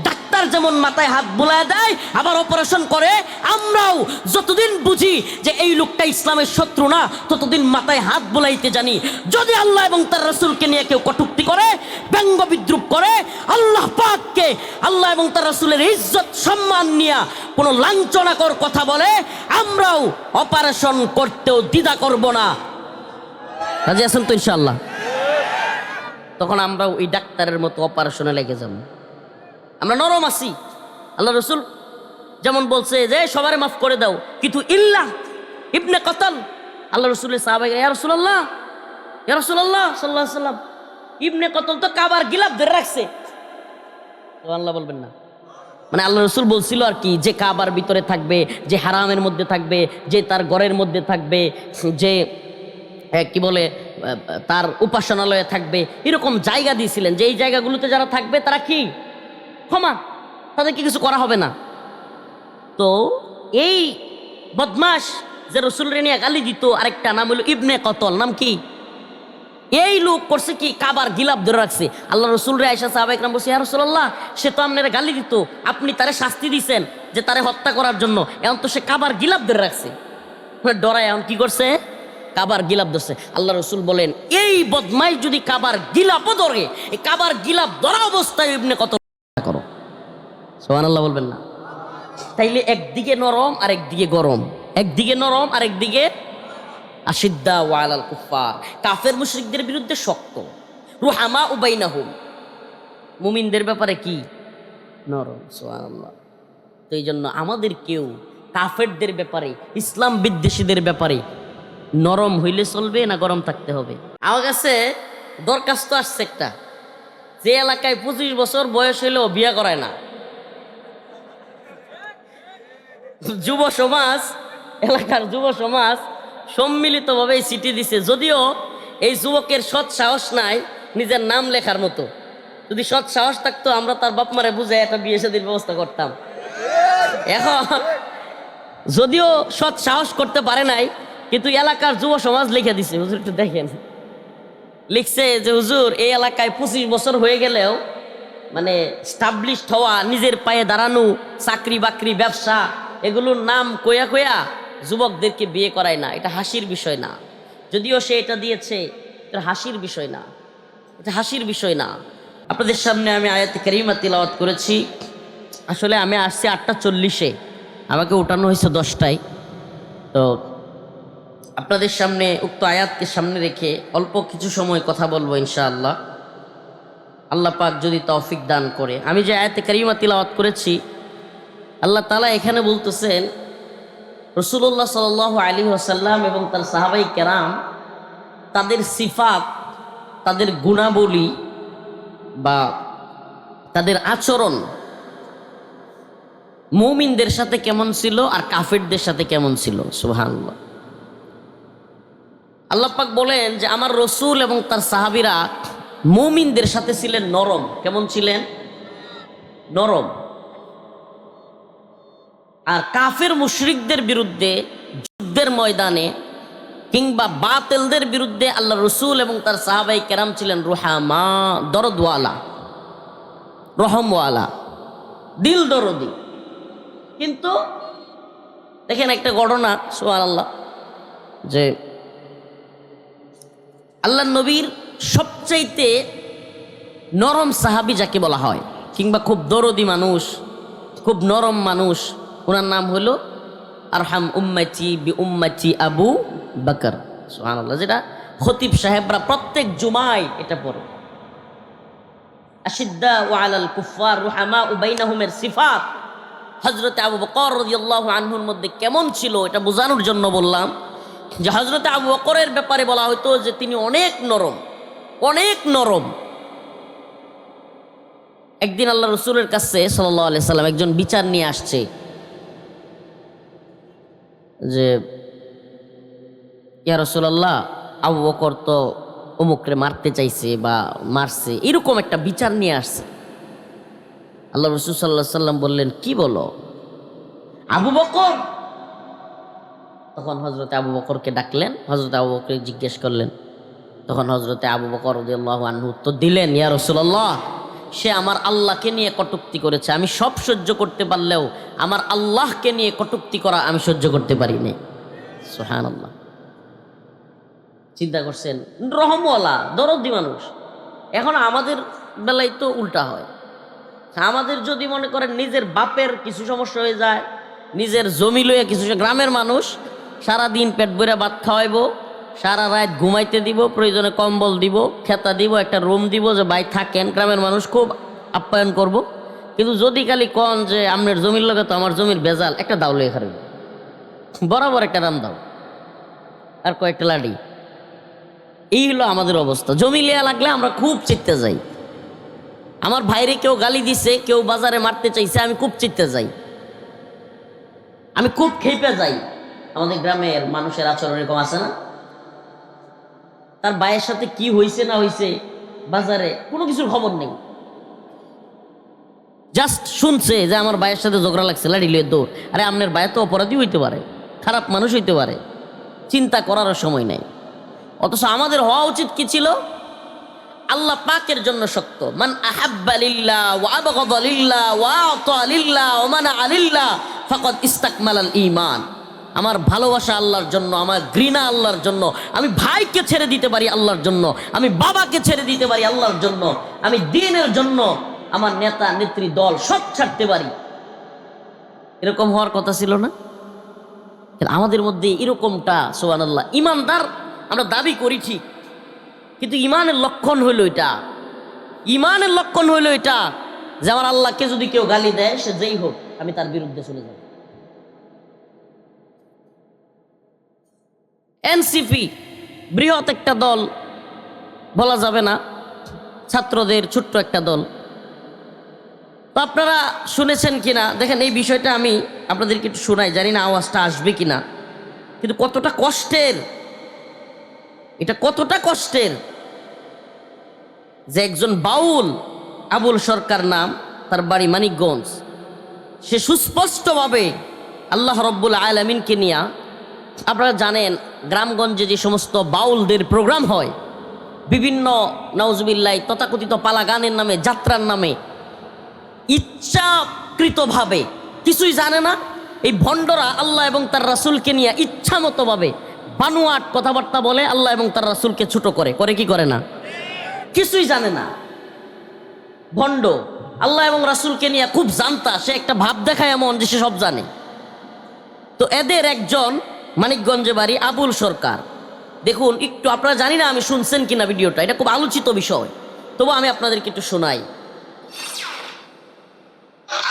ডাক্তার যেমন মাথায় হাত বুলায় দেয় আবার অপারেশন করে, আমরাও যতদিন বুঝি যে এই লোকটা ইসলামের শত্রু না, ততদিন মাথায় হাত বুলাইতে জানি। যদি আল্লাহ এবং তার রসুলকে নিয়ে কেউ কটূক্তি করে, ব্যঙ্গ বিদ্রুপ করে, আল্লাহ পাককে, আল্লাহ এবং তার রসুলের ইজ্জত সম্মান নিয়ে কোনো লাঞ্ছনাকর কথা বলে, আমরাও অপারেশন করতেও দ্বিধা করব না। রাজি আছেন তো ইনশাআল্লাহ? তখন আমরাও ওই ডাক্তারের মতো অপারেশনে লেগে যাব। আমরা নরম আছি। আল্লাহ রসুল যেমন বলছে যে সবারে মাফ করে দাও, কিন্তু ইল্লা ইবনে কতল, আল্লাহ রসুলের সাহাবায়ে ইয়া রাসূলুল্লাহ, ইয়া রাসূলুল্লাহ সাল্লাল্লাহু আলাইহি সাল্লাম, ইবনে কতল তো কাবার গিলাফ ধরে রাখছে। আল্লাহ বলবেন না, মানে আল্লাহ রসুল বলছিল আর কি, যে কাবার ভিতরে থাকবে, যে হারামের মধ্যে থাকবে, যে তার ঘরের মধ্যে থাকবে, যে কি বলে তার উপাসনালয়ে থাকবে, এরকম জায়গা দিয়েছিলেন যে এই জায়গাগুলোতে যারা থাকবে তারা কি ক্ষমা, তাদেরকে কিছু করা হবে না। তো এই বদমাস যে রসুলের নিয়ে গালি দিত, আরেকটা নাম হলো ইবনে কতল। নাম কি? এই লোক করছে কি, কাবার গিলাপ ধরে রাখছে। আল্লাহ রসুল রে আয়েশা সাহাবা ইকরাম বলছে, ইয়া রাসূলুল্লাহ, সে তো আপনারা গালি দিত, আপনি তারে শাস্তি দিছেন যে তারে হত্যা করার জন্য, এখন তো সে কাবার গিলাপ ধরে রাখছে। ডরায় এখন কি করছে, কাবার গিলাপ ধরছে। আল্লাহ রসুল বলেন, এই বদমাইশ যদি কাবার গিলাপও ধরে, এই কাবার গিলাপ ধরা অবস্থায় ইবনে কত করো, সুবহানাল্লাহ বলবেন না? তাইলে একদিকে নরম আর একদিকে গরম, একদিকে নরম আর একদিকে আশিদ্দা ওয়ালাল কুফার, কাফের মুশরিকদের বিরুদ্ধে শক্ত, রুহামা উবাইনাহুম, মুমিনদের ব্যাপারে কি নরম। সুবহানাল্লাহ। তো এই জন্য আমাদের কেউ কাফেরদের ব্যাপারে, ইসলাম বিদ্বেষীদের ব্যাপারে নরম হইলে চলবে না গরম থাকতে হবে? আমার কাছে দরখাস্ত আসছে একটা, যে এলাকায় 25 বছর বয়স হইলেও বিয়ে করায় না, যুব সমাজ, এলাকার যুব সমাজ সম্মিলিতভাবে এই চিঠি দিছে। যদিও এই যুবকের সৎ সাহস নাই নিজের নাম লেখার মতো, যদি সৎ সাহস থাকতো আমরা তার বাপ মারে বুঝে একটা বিয়ে শাদীর ব্যবস্থা করতাম। এখন যদিও সৎ সাহস করতে পারে নাই, কিন্তু এলাকার যুব সমাজ লিখে দিছে। হুজুর একটু দেখেন, লিখছে যে হুজুর, এই এলাকায় 25 বছর হয়ে গেলেও মানে স্টাবলিশড হওয়া, নিজের পায়ে দাঁড়ানো, চাকরি বাকরি ব্যবসা, এগুলোর নাম কয়া কয়া যুবকদেরকে বিয়ে করায় না। এটা হাসির বিষয় না, যদিও সে এটা দিয়েছে, এটা হাসির বিষয় না, এটা হাসির বিষয় না। আপনাদের সামনে আমি আয়াতে কারিমা তিলাওয়াত করেছি। আসলে আমি আসছি 8:40-এ, আমাকে উঠানো হয়েছে 10টায়। তো আপনাদের সামনে উক্ত আয়াতকে সামনে রেখে অল্প কিছু সময় কথা বলবো ইনশাআল্লাহ, আল্লাহ পাক যদি তৌফিক দান করে। আমি যে আয়াতে কারিমা তিলাওয়াত করেছি, আল্লাহ তাআলা এখানে বলতেছেন রাসূলুল্লাহ সাল্লাল্লাহু আলাইহি ওয়াসাল্লাম এবং তার সাহাবায়ে কেরাম, তাদের সিফাত, তাদের গুণাবলী বা তাদের আচরণ মুমিনদের সাথে কেমন ছিল আর কাফেরদের সাথে কেমন ছিল। সুবহানাল্লাহ। আল্লাহ পাক বলেন যে আমার রসুল এবং তার সাহাবীরা মুমিনদের সাথে ছিলেন নরম। কেমন ছিলেন? নরম। আর কাফের মুশরিকদের বিরুদ্ধে যুদ্ধের ময়দানে কিংবা বাতিলদের বিরুদ্ধে আল্লাহ রসুল এবং তার সাহাবায়ে কেরাম ছিলেন রুহামা, দরদওয়ালা, রহমওয়ালা, দিল দরদি। কিন্তু দেখেন একটা ঘটনা, সুবহানাল্লাহ, যে আল্লাহ নবীর সবচাইতে নরম সাহাবী যাকে বলা হয়, কিংবা খুব দরদি মানুষ, খুব নরম মানুষ, ওনার নাম হলো আরহাম উম্মতি বি উম্মতি আবু বকর। সুবহানাল্লাহ। যেটা খতিব সাহেবরা প্রত্যেক জুমায় এটা পড়ে। আশিদ্দা ওয়ালাল কুফার রুহামা বাইনাহুমের সিফাত হযরতে আবু বকর রাদিয়াল্লাহু আনহুর মধ্যে কেমন ছিল এটা বোঝানোর জন্য বললাম যে হযরতে আবু বকরের ব্যাপারে বলা হতো যে তিনি অনেক নরম, অনেক নরম। একদিন আল্লাহ রসুলের কাছে সাল্লাল্লাহু আলাইহি সাল্লাম একজন বিচার নিয়ে আসছে যে ইয়া রাসূলুল্লাহ, আবু বকর তো অমুকরে মারতে চাইছে বা মারছে, এরকম একটা বিচার নিয়ে আসছে। আল্লাহ রসুল সাল্লাল্লাহু আলাইহি সাল্লাম বললেন, কি বলো আবু বকর? তখন হজরতে আবু বকরকে ডাকলেন, হজরতে আবু বকরকে জিজ্ঞেস করলেন। তখন হজরতে আবু বকর রাদিয়াল্লাহু আনহু উত্তর দিলেন, ইয়া রাসূলুল্লাহ, সে আমার আল্লাহকে নিয়ে কটূক্তি করেছে। আমি সব সহ্য করতে পারলেও আমার আল্লাহকে নিয়ে কটূক্তি করা আমি সহ্য করতে পারিনি। সুবহানাল্লাহ। চিন্তা করছেন, রহমওয়ালা, দরদি মানুষ। এখন আমাদের বেলায় তো উল্টা হয়। আমাদের যদি মনে করেন নিজের বাপের কিছু সমস্যা হয়ে যায়, নিজের জমি লইয়া কিছু, গ্রামের মানুষ সারাদিন পেট ভরে ভাত খাওয়াইবো, সারা রাত ঘুমাইতে দিব, প্রয়োজনে কম্বল দিব, খেতা দিব, একটা রুম দিব যে ভাই থাকেন, গ্রামের মানুষ খুব আপ্যায়ন করব। কিন্তু যদি খালি কন যে আপনার জমির লগে তো আমার জমির বেজাল, একটা দাও লইয়া খারাপ, বরাবর একটা দাম দাও আর কয়েকটা লাডি, এই হলো আমাদের অবস্থা। জমি লিয়া লাগলে আমরা খুব চিত্তে যাই। আমার ভাইরে কেউ গালি দিছে, কেউ বাজারে মারতে চাইছে, আমি খুব চিত্তে যাই, আমি খুব খেপে যাই। আমাদের গ্রামের মানুষের আচরণ এরকম আছে না? তার ভাইয়ের সাথে কি হয়েছে না হয়েছে বাজারে কোনো কিছুর খবর নেই, জাস্ট শুনছে যে আমার ভাইয়ের সাথে ঝগড়া লাগছে, লাড়ি লিয়ে দৌড়। আরে আপনার ভাই তো অপরাধী হইতে পারে, খারাপ মানুষ হইতে পারে, চিন্তা করারও সময় নাই। অথচ আমাদের হওয়া উচিত কি ছিল? আল্লাহ পাকের জন্য সত্য। মান আহাব্বা লিল্লাহ ওয়া আবগাদা লিল্লাহ ওয়া আতা লিল্লাহ ওয়া মানা লিল্লাহ ফাকাদ ইস্তাকমালাল ঈমান। আমার ভালোবাসা আল্লাহর জন্য, আমার ঘৃণা আল্লাহর জন্য, আমি ভাইকে ছেড়ে দিতে পারি আল্লাহর জন্য, আমি বাবাকে ছেড়ে দিতে পারি আল্লাহর জন্য, আমি দ্বীনের জন্য আমার নেতা নেত্রী দল সব ছাড়তে পারি। এরকম হওয়ার কথা ছিল না? আমাদের মধ্যে এরকমটা সুবহানাল্লাহ ইমানদার আমরা দাবি করি ঠিক, কিন্তু ইমানের লক্ষণ হইল এটা, ইমানের লক্ষণ হইল এটা যে আমার আল্লাহকে যদি কেউ গালি দেয় সে যেই হোক আমি তার বিরুদ্ধে চলে যাব। এনসিপি বৃহৎ একটা দল, বলা যাবে না, ছাত্রদের ছোট্ট একটা দল। তো আপনারা শুনেছেন কিনা দেখেন, এই বিষয়টা আমি আপনাদেরকে একটু শোনাই, জানি না আওয়াজটা আসবে কিনা, কিন্তু কতটা কষ্টের, এটা কতটা কষ্টের যে একজন বাউল, আবুল সরকার নাম, তার বাড়ি মানিকগঞ্জ, সে সুস্পষ্টভাবে আল্লাহ রব্বুল আলামিনকে নিয়ে, আপনারা জানেন গ্রামগঞ্জে যে সমস্ত বাউলদের প্রোগ্রাম হয় বিভিন্ন নাউজুবিল্লাহ তথাকথিত পালা গানের নামে, যাত্রার নামে, ইচ্ছাকৃতভাবে কিছুই জানে না এই ভণ্ডরা আল্লাহ এবং তার রাসূলকে নিয়ে ইচ্ছা মতো ভাবে বানোয়াট কথাবার্তা বলে, আল্লাহ এবং তার রাসূলকে ছোট করে, করে কি করে না? কিছুই জানে না, ভণ্ড, আল্লাহ এবং রাসূলকে নিয়ে খুব জানতা, সে একটা ভাব দেখায় এমন যে সে সব জানে। তো এদের একজন মানিকগঞ্জে বাড়ি, আবুল সরকার। দেখুন একটু, আপনারা জানি না আমি শুনছেন কিনা ভিডিওটা, এটা খুব আলোচিত বিষয়, তবু আমি আপনাদেরকে একটু শোনাই।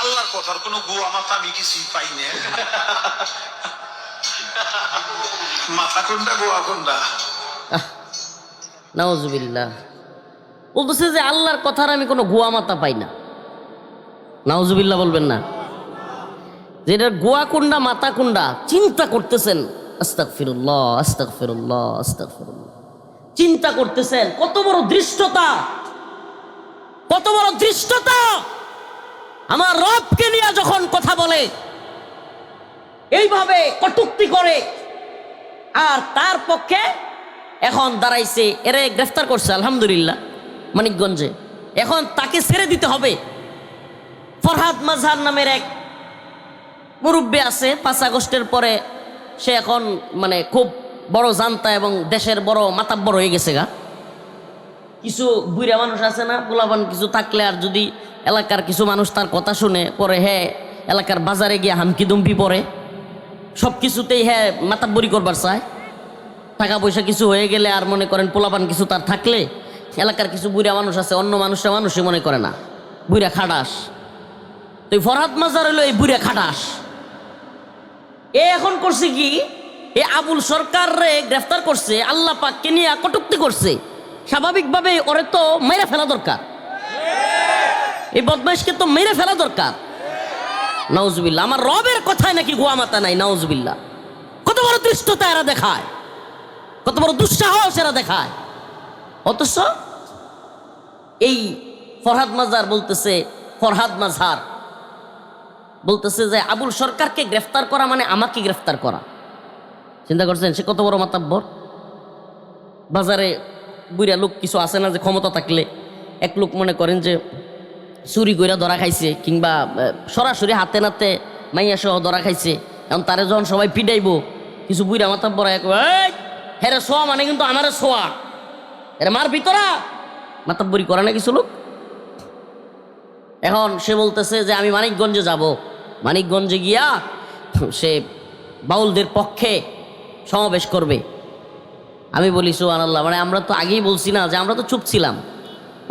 আল্লাহর কথার কোনো গুয়া মাথা আমি কিছুই পাই না। মাথা কোনটা গুয়া কোনটা? নাউজুবিল্লাহ, বলতেছে যে আল্লাহর কথার আমি কোনো গুয়া মাথা পাই না। নাউজুবিল্লাহ বলবেন না, যে এটার গোয়া কুন্ডা মাথা কুন্ডা চিন্তা করতেছেন। আস্তাগফিরুল্লাহ আস্তাগফিরুল্লাহ আস্তাগফিরুল্লাহ, চিন্তা করতেছেন কত বড় দৃষ্টতা, কত বড় দৃষ্টতা। আমার রবকে নিয়ে যখন কথা বলে এইভাবে কটূক্তি করে, আর তার পক্ষে এখন দাঁড়াইছে, এরে গ্রেফতার করছে আলহামদুলিল্লাহ মানিকগঞ্জে, এখন তাকে ছেড়ে দিতে হবে। ফরহাদ মাজহার নামের এক মুরব্বী আছে, 5 আগস্টের পরে সে এখন মানে খুব বড় জানতা এবং দেশের বড় মাতাব্বর হয়ে গেছে গা। কিছু বুড়া মানুষ আছে না, পোলাপান কিছু থাকলে আর যদি এলাকার কিছু মানুষ তার কথা শুনে পরে, হ্যাঁ এলাকার বাজারে গিয়ে হামকি দুমকি পরে, সব কিছুতেই হ্যাঁ মাতাব্বরি করবার চায়। টাকা পয়সা কিছু হয়ে গেলে আর মনে করেন পোলাপান কিছু তার থাকলে, এলাকার কিছু বুড়া মানুষ আছে, অন্য মানুষরা মানুষই মনে করে না, বুড়া খাটাস। তো ফরহাদ মাজার হলো এই বুড়া খাটাস। এ এখন করছে কি, এ আবুল সরকার রে গ্রেফতার করছে, আল্লাহ পাককে নিয়ে কটূক্তি করছে। স্বাভাবিকভাবে ওরে তো মেরে ফেলা দরকার, এই বদমাইশকে তো মেরে ফেলা দরকার। নাউজুবিল্লাহ, আমার রবের কথায় নাকি গোয়া মাতা নাই। নাউজুবিল্লাহ, কত বড় দৃষ্টতা এরা দেখায়, কত বড় দুঃসাহস এরা দেখায়। অথচ এই ফরহাদ মাজার বলতেছে, ফরহাদ মাজহার বলতেছে যে আবুল সরকারকে গ্রেফতার করা মানে আমাকে গ্রেফতার করা। চিন্তা করছেন সে কত বড় মাতাব্বর। বাজারে বুড়া লোক কিছু আছে না, যে ক্ষমতা থাকলে এক লোক মনে করেন যে চুরি কইরা ধরা খাইছে, কিংবা সরাসরি হাতে নাতে মাইয়া সহ ধরা খাইছে, এখন তারে যখন সবাই পিটাইব, কিছু বুড়া মাতাব্বর হেরে শোয়া মানে কিন্তু আমারে শোয়া, এরা মার ভিতরা মাতাব্বরি করে না কিছু লোক। এখন সে বলতেছে যে আমি মানিকগঞ্জে যাব, মানিকগঞ্জে গিয়া সে বাউলদের পক্ষে সমাবেশ করবে। আমি বলি সুবহানাল্লাহ, মানে আমরা তো আগেই বলছি না যে আমরা তো চুপ ছিলাম,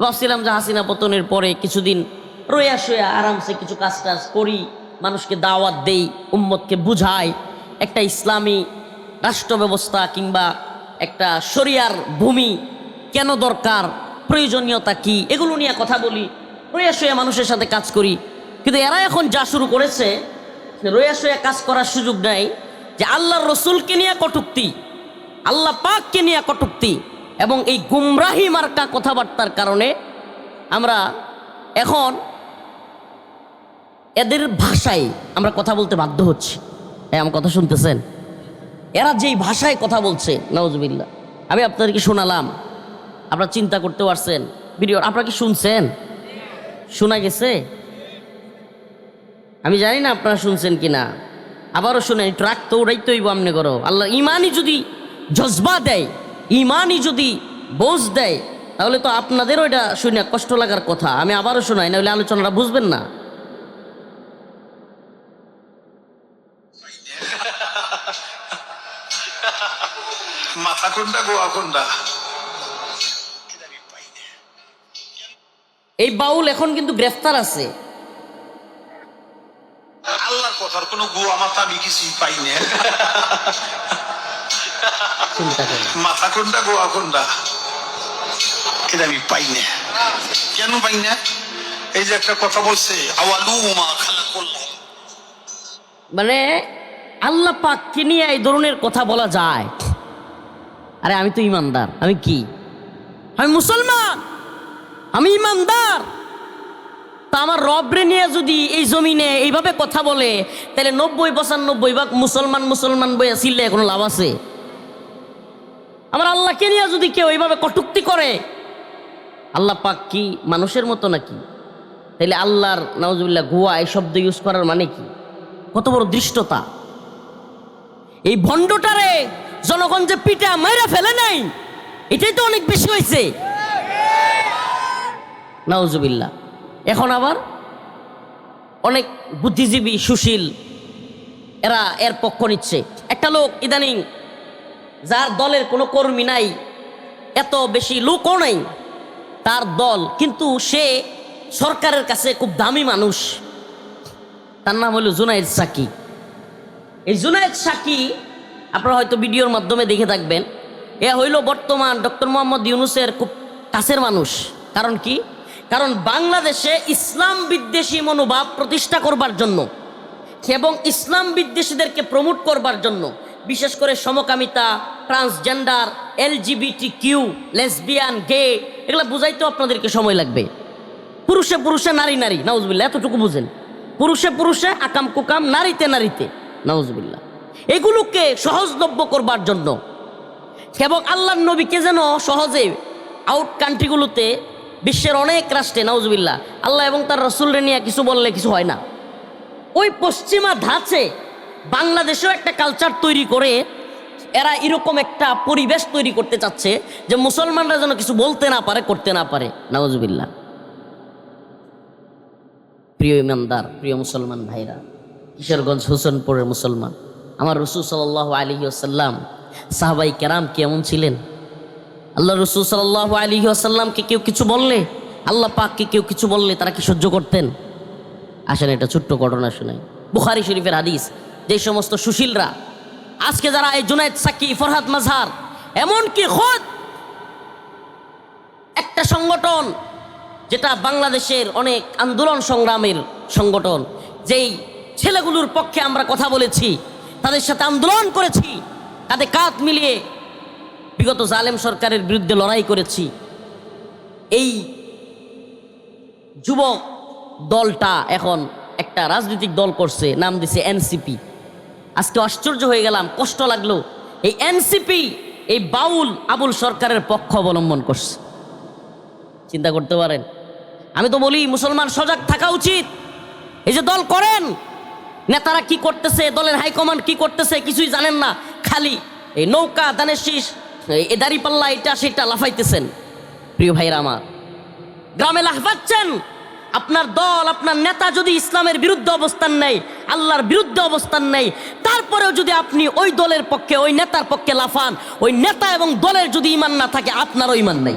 ভাবছিলাম যে হাসিনা পতনের পরে কিছুদিন রইয়া শুয়া আরামসে কিছু কাজ টাজ করি, মানুষকে দাওয়াত দেই, উম্মতকে বুঝাই, একটা ইসলামী রাষ্ট্র ব্যবস্থা কিংবা একটা শরিয়ার ভূমি কেন দরকার, প্রয়োজনীয়তা কি, এগুলো নিয়ে কথা বলি, রইয়া শুয়া মানুষের সাথে কাজ করি। কিন্তু এরা এখন যা শুরু করেছে, রইয়া শুয়া কাজ করার সুযোগ নেই, যে আল্লাহর রসুলকে নিয়ে কটূক্তি, আল্লাহ পাককে নিয়ে কটূক্তি এবং এই গুমরাহি মার্কা কথাবার্তার কারণে আমরা এখন এদের ভাষায় আমরা কথা বলতে বাধ্য হচ্ছি। আমার কথা শুনতেছেন? এরা যেই ভাষায় কথা বলছে, নাউজুবিল্লাহ, আমি আপনাদেরকে শোনালাম, আপনারা চিন্তা করতে পারছেন ভিডিও, আপনারা কি শুনছেন? শোনা গেছে? আমি জানি না আপনারা শুনছেন কিনা, আবারও শুনেন, ট্রাক তো উড়াইতে হইব আমনে করো। আল্লাহ ইমানই যদি জজবা দেয়, ইমানই যদি বোঝ দেয়, তাহলে তো আপনাদেরও এটা শুনে কষ্ট লাগার কথা। আমি আবারও শোনাই, না হলে আলোচনাটা বুঝবেন না। মাথা কোনটা গোয়া কোনটা? এই বাউল এখন কিন্তু গ্রেফতার আছে। আল্লাহর কথার কোনো গোয়া মাথা আমি কিছুই পাই না। চিন্তা করেন, মাথা কোনটা গোয়া কোনটা এটা আমি পাই না। কেন পাই না? এই যে একটা কথা বলছে, আওয়ালু মা খালাকুল্লাহ, মানে আল্লাহ পাককে নিয়ে এই ধরনের কথা বলা যায়? আরে আমি তো ইমানদার, আমি কি, আমি মুসলমান, আমি ইমানদার। তা আমার রবরে নিয়ে যদি এই জমিনে এইভাবে কথা বলে, তাহলে 90-95 মুসলমান মুসলমান বইয়া ছিলে কোনো লাভ আছে? আমার আল্লাহকে নিয়ে যদি কেউ এইভাবে কটূক্তি করে, আল্লাহ পাক কি মানুষের মতো নাকি? তাইলে আল্লাহর নাউজুবিল্লাহ গুয়া এই শব্দ ইউজ করার মানে কি? কত বড় দৃষ্টতা! এই ভণ্ডটারে জনগণ যে পিটা মাইরা ফেলে নাই, এটাই তো অনেক বেশি হয়েছে। নাউজুবিল্লাহ। এখন আবার অনেক বুদ্ধিজীবী সুশীল এরা এর পক্ষ নিচ্ছে। একটা লোক ইদানিং, যার দলের কোনো কর্মী নাই, এত বেশি লোকও নাই তার দল, কিন্তু সে সরকারের কাছে খুব দামি মানুষ, তার নাম হলো জুনায়েদ সাকি। এই জুনায়েদ সাকি আপনারা হয়তো ভিডিওর মাধ্যমে দেখে থাকবেন। এ হইল বর্তমান ডক্টর মোহাম্মদ ইউনূসের খুব কাছের মানুষ। কারণ কি? কারণ বাংলাদেশে ইসলাম বিদ্বেষী মনোভাব প্রতিষ্ঠা করবার জন্য এবং ইসলাম বিদ্বেষীদেরকে প্রমোট করবার জন্য, বিশেষ করে সমকামিতা, ট্রান্সজেন্ডার, LGBT, লেসবিয়ান, গে, এগুলো বুঝাইতে আপনাদেরকে সময় লাগবে। পুরুষে পুরুষে, নারী নারী, নাউজুবিল্লাহ, এতটুকু বুঝেন। পুরুষে পুরুষে, আকাম কুকাম, নারীতে নারীতে, নাউজুবিল্লাহ, এগুলোকে সহজলভ্য করবার জন্য এবং আল্লাহর নবীকে যেন সহজে আউট কান্ট্রিগুলোতে, বিশ্বের অনেক রাষ্ট্রে, নাউজুবিল্লাহ, আল্লাহ এবং তার রসুলরে নিয়ে কিছু বললে কিছু হয় না, ওই পশ্চিমা ধাঁচে বাংলাদেশেও একটা কালচার তৈরি করে এরা এরকম একটা পরিবেশ তৈরি করতে চাচ্ছে যে মুসলমানরা যেন কিছু বলতে না পারে, করতে না পারে। নাউজুবিল্লাহ। প্রিয় ইমানদার, প্রিয় মুসলমান ভাইরা, কিশোরগঞ্জ হোসেনপুরের মুসলমান, আমার রসুল সাল্লাল্লাহু আলাইহি ওয়াসাল্লাম, সাহাবাই কেরাম কেমন ছিলেন? আল্লাহ রসুল সাল্লাল্লাহু আলাইহি ওয়াসাল্লামকে কেউ কিছু বললে, আল্লাহ পাককে কেউ কিছু বললে, তারা কি সহ্য করতেন? আসেন একটা ছোট্ট ঘটনা শোনাই। বুখারী শরীফের হাদিস। যে সমস্ত সুশীলরা আজকে, যারা এই জুনায়েদ সাকি, ফরহাদ মাজহার, এমনকি খোদ একটা সংগঠন যেটা বাংলাদেশের অনেক আন্দোলন সংগ্রামের সংগঠন, যেই ছেলেগুলোর পক্ষে আমরা কথা বলেছি, তাদের সাথে আন্দোলন করেছি, কাঁধে কাঁধ মিলিয়ে বিগত জালেম সরকারের বিরুদ্ধে লড়াই করেছি, এই যুবক দলটা এখন একটা রাজনৈতিক দল করছে, নাম দিছে এনসিপি। আজকে আশ্চর্য হয়ে গেলাম, কষ্ট লাগলো, এই এনসিপি এই বাউল আবুল সরকারের পক্ষ অবলম্বন করছে। চিন্তা করতে পারেন? আমি তো বলি মুসলমান সজাগ থাকা উচিত। এই যে দল করেন, নেতারা কি করতেছে, দলের হাইকমান্ড কি করতেছে কিছুই জানেন না, খালি এই নৌকা, দানের শীষ, এই দাড়িপাল্লা, এটা সেটা লাফাইতেছেন। প্রিয় ভাইরা আমার, গ্রামে লাফাচ্ছেন। আপনার দল, আপনার নেতা যদি ইসলামের বিরুদ্ধে অবস্থান নেয়, আল্লাহর বিরুদ্ধে অবস্থান নেয়, তারপরেও যদি আপনি ওই দলের পক্ষে, ওই নেতার পক্ষে লাফান, ওই নেতা এবং দলের যদি ইমান না থাকে, আপনারও ইমান নেই।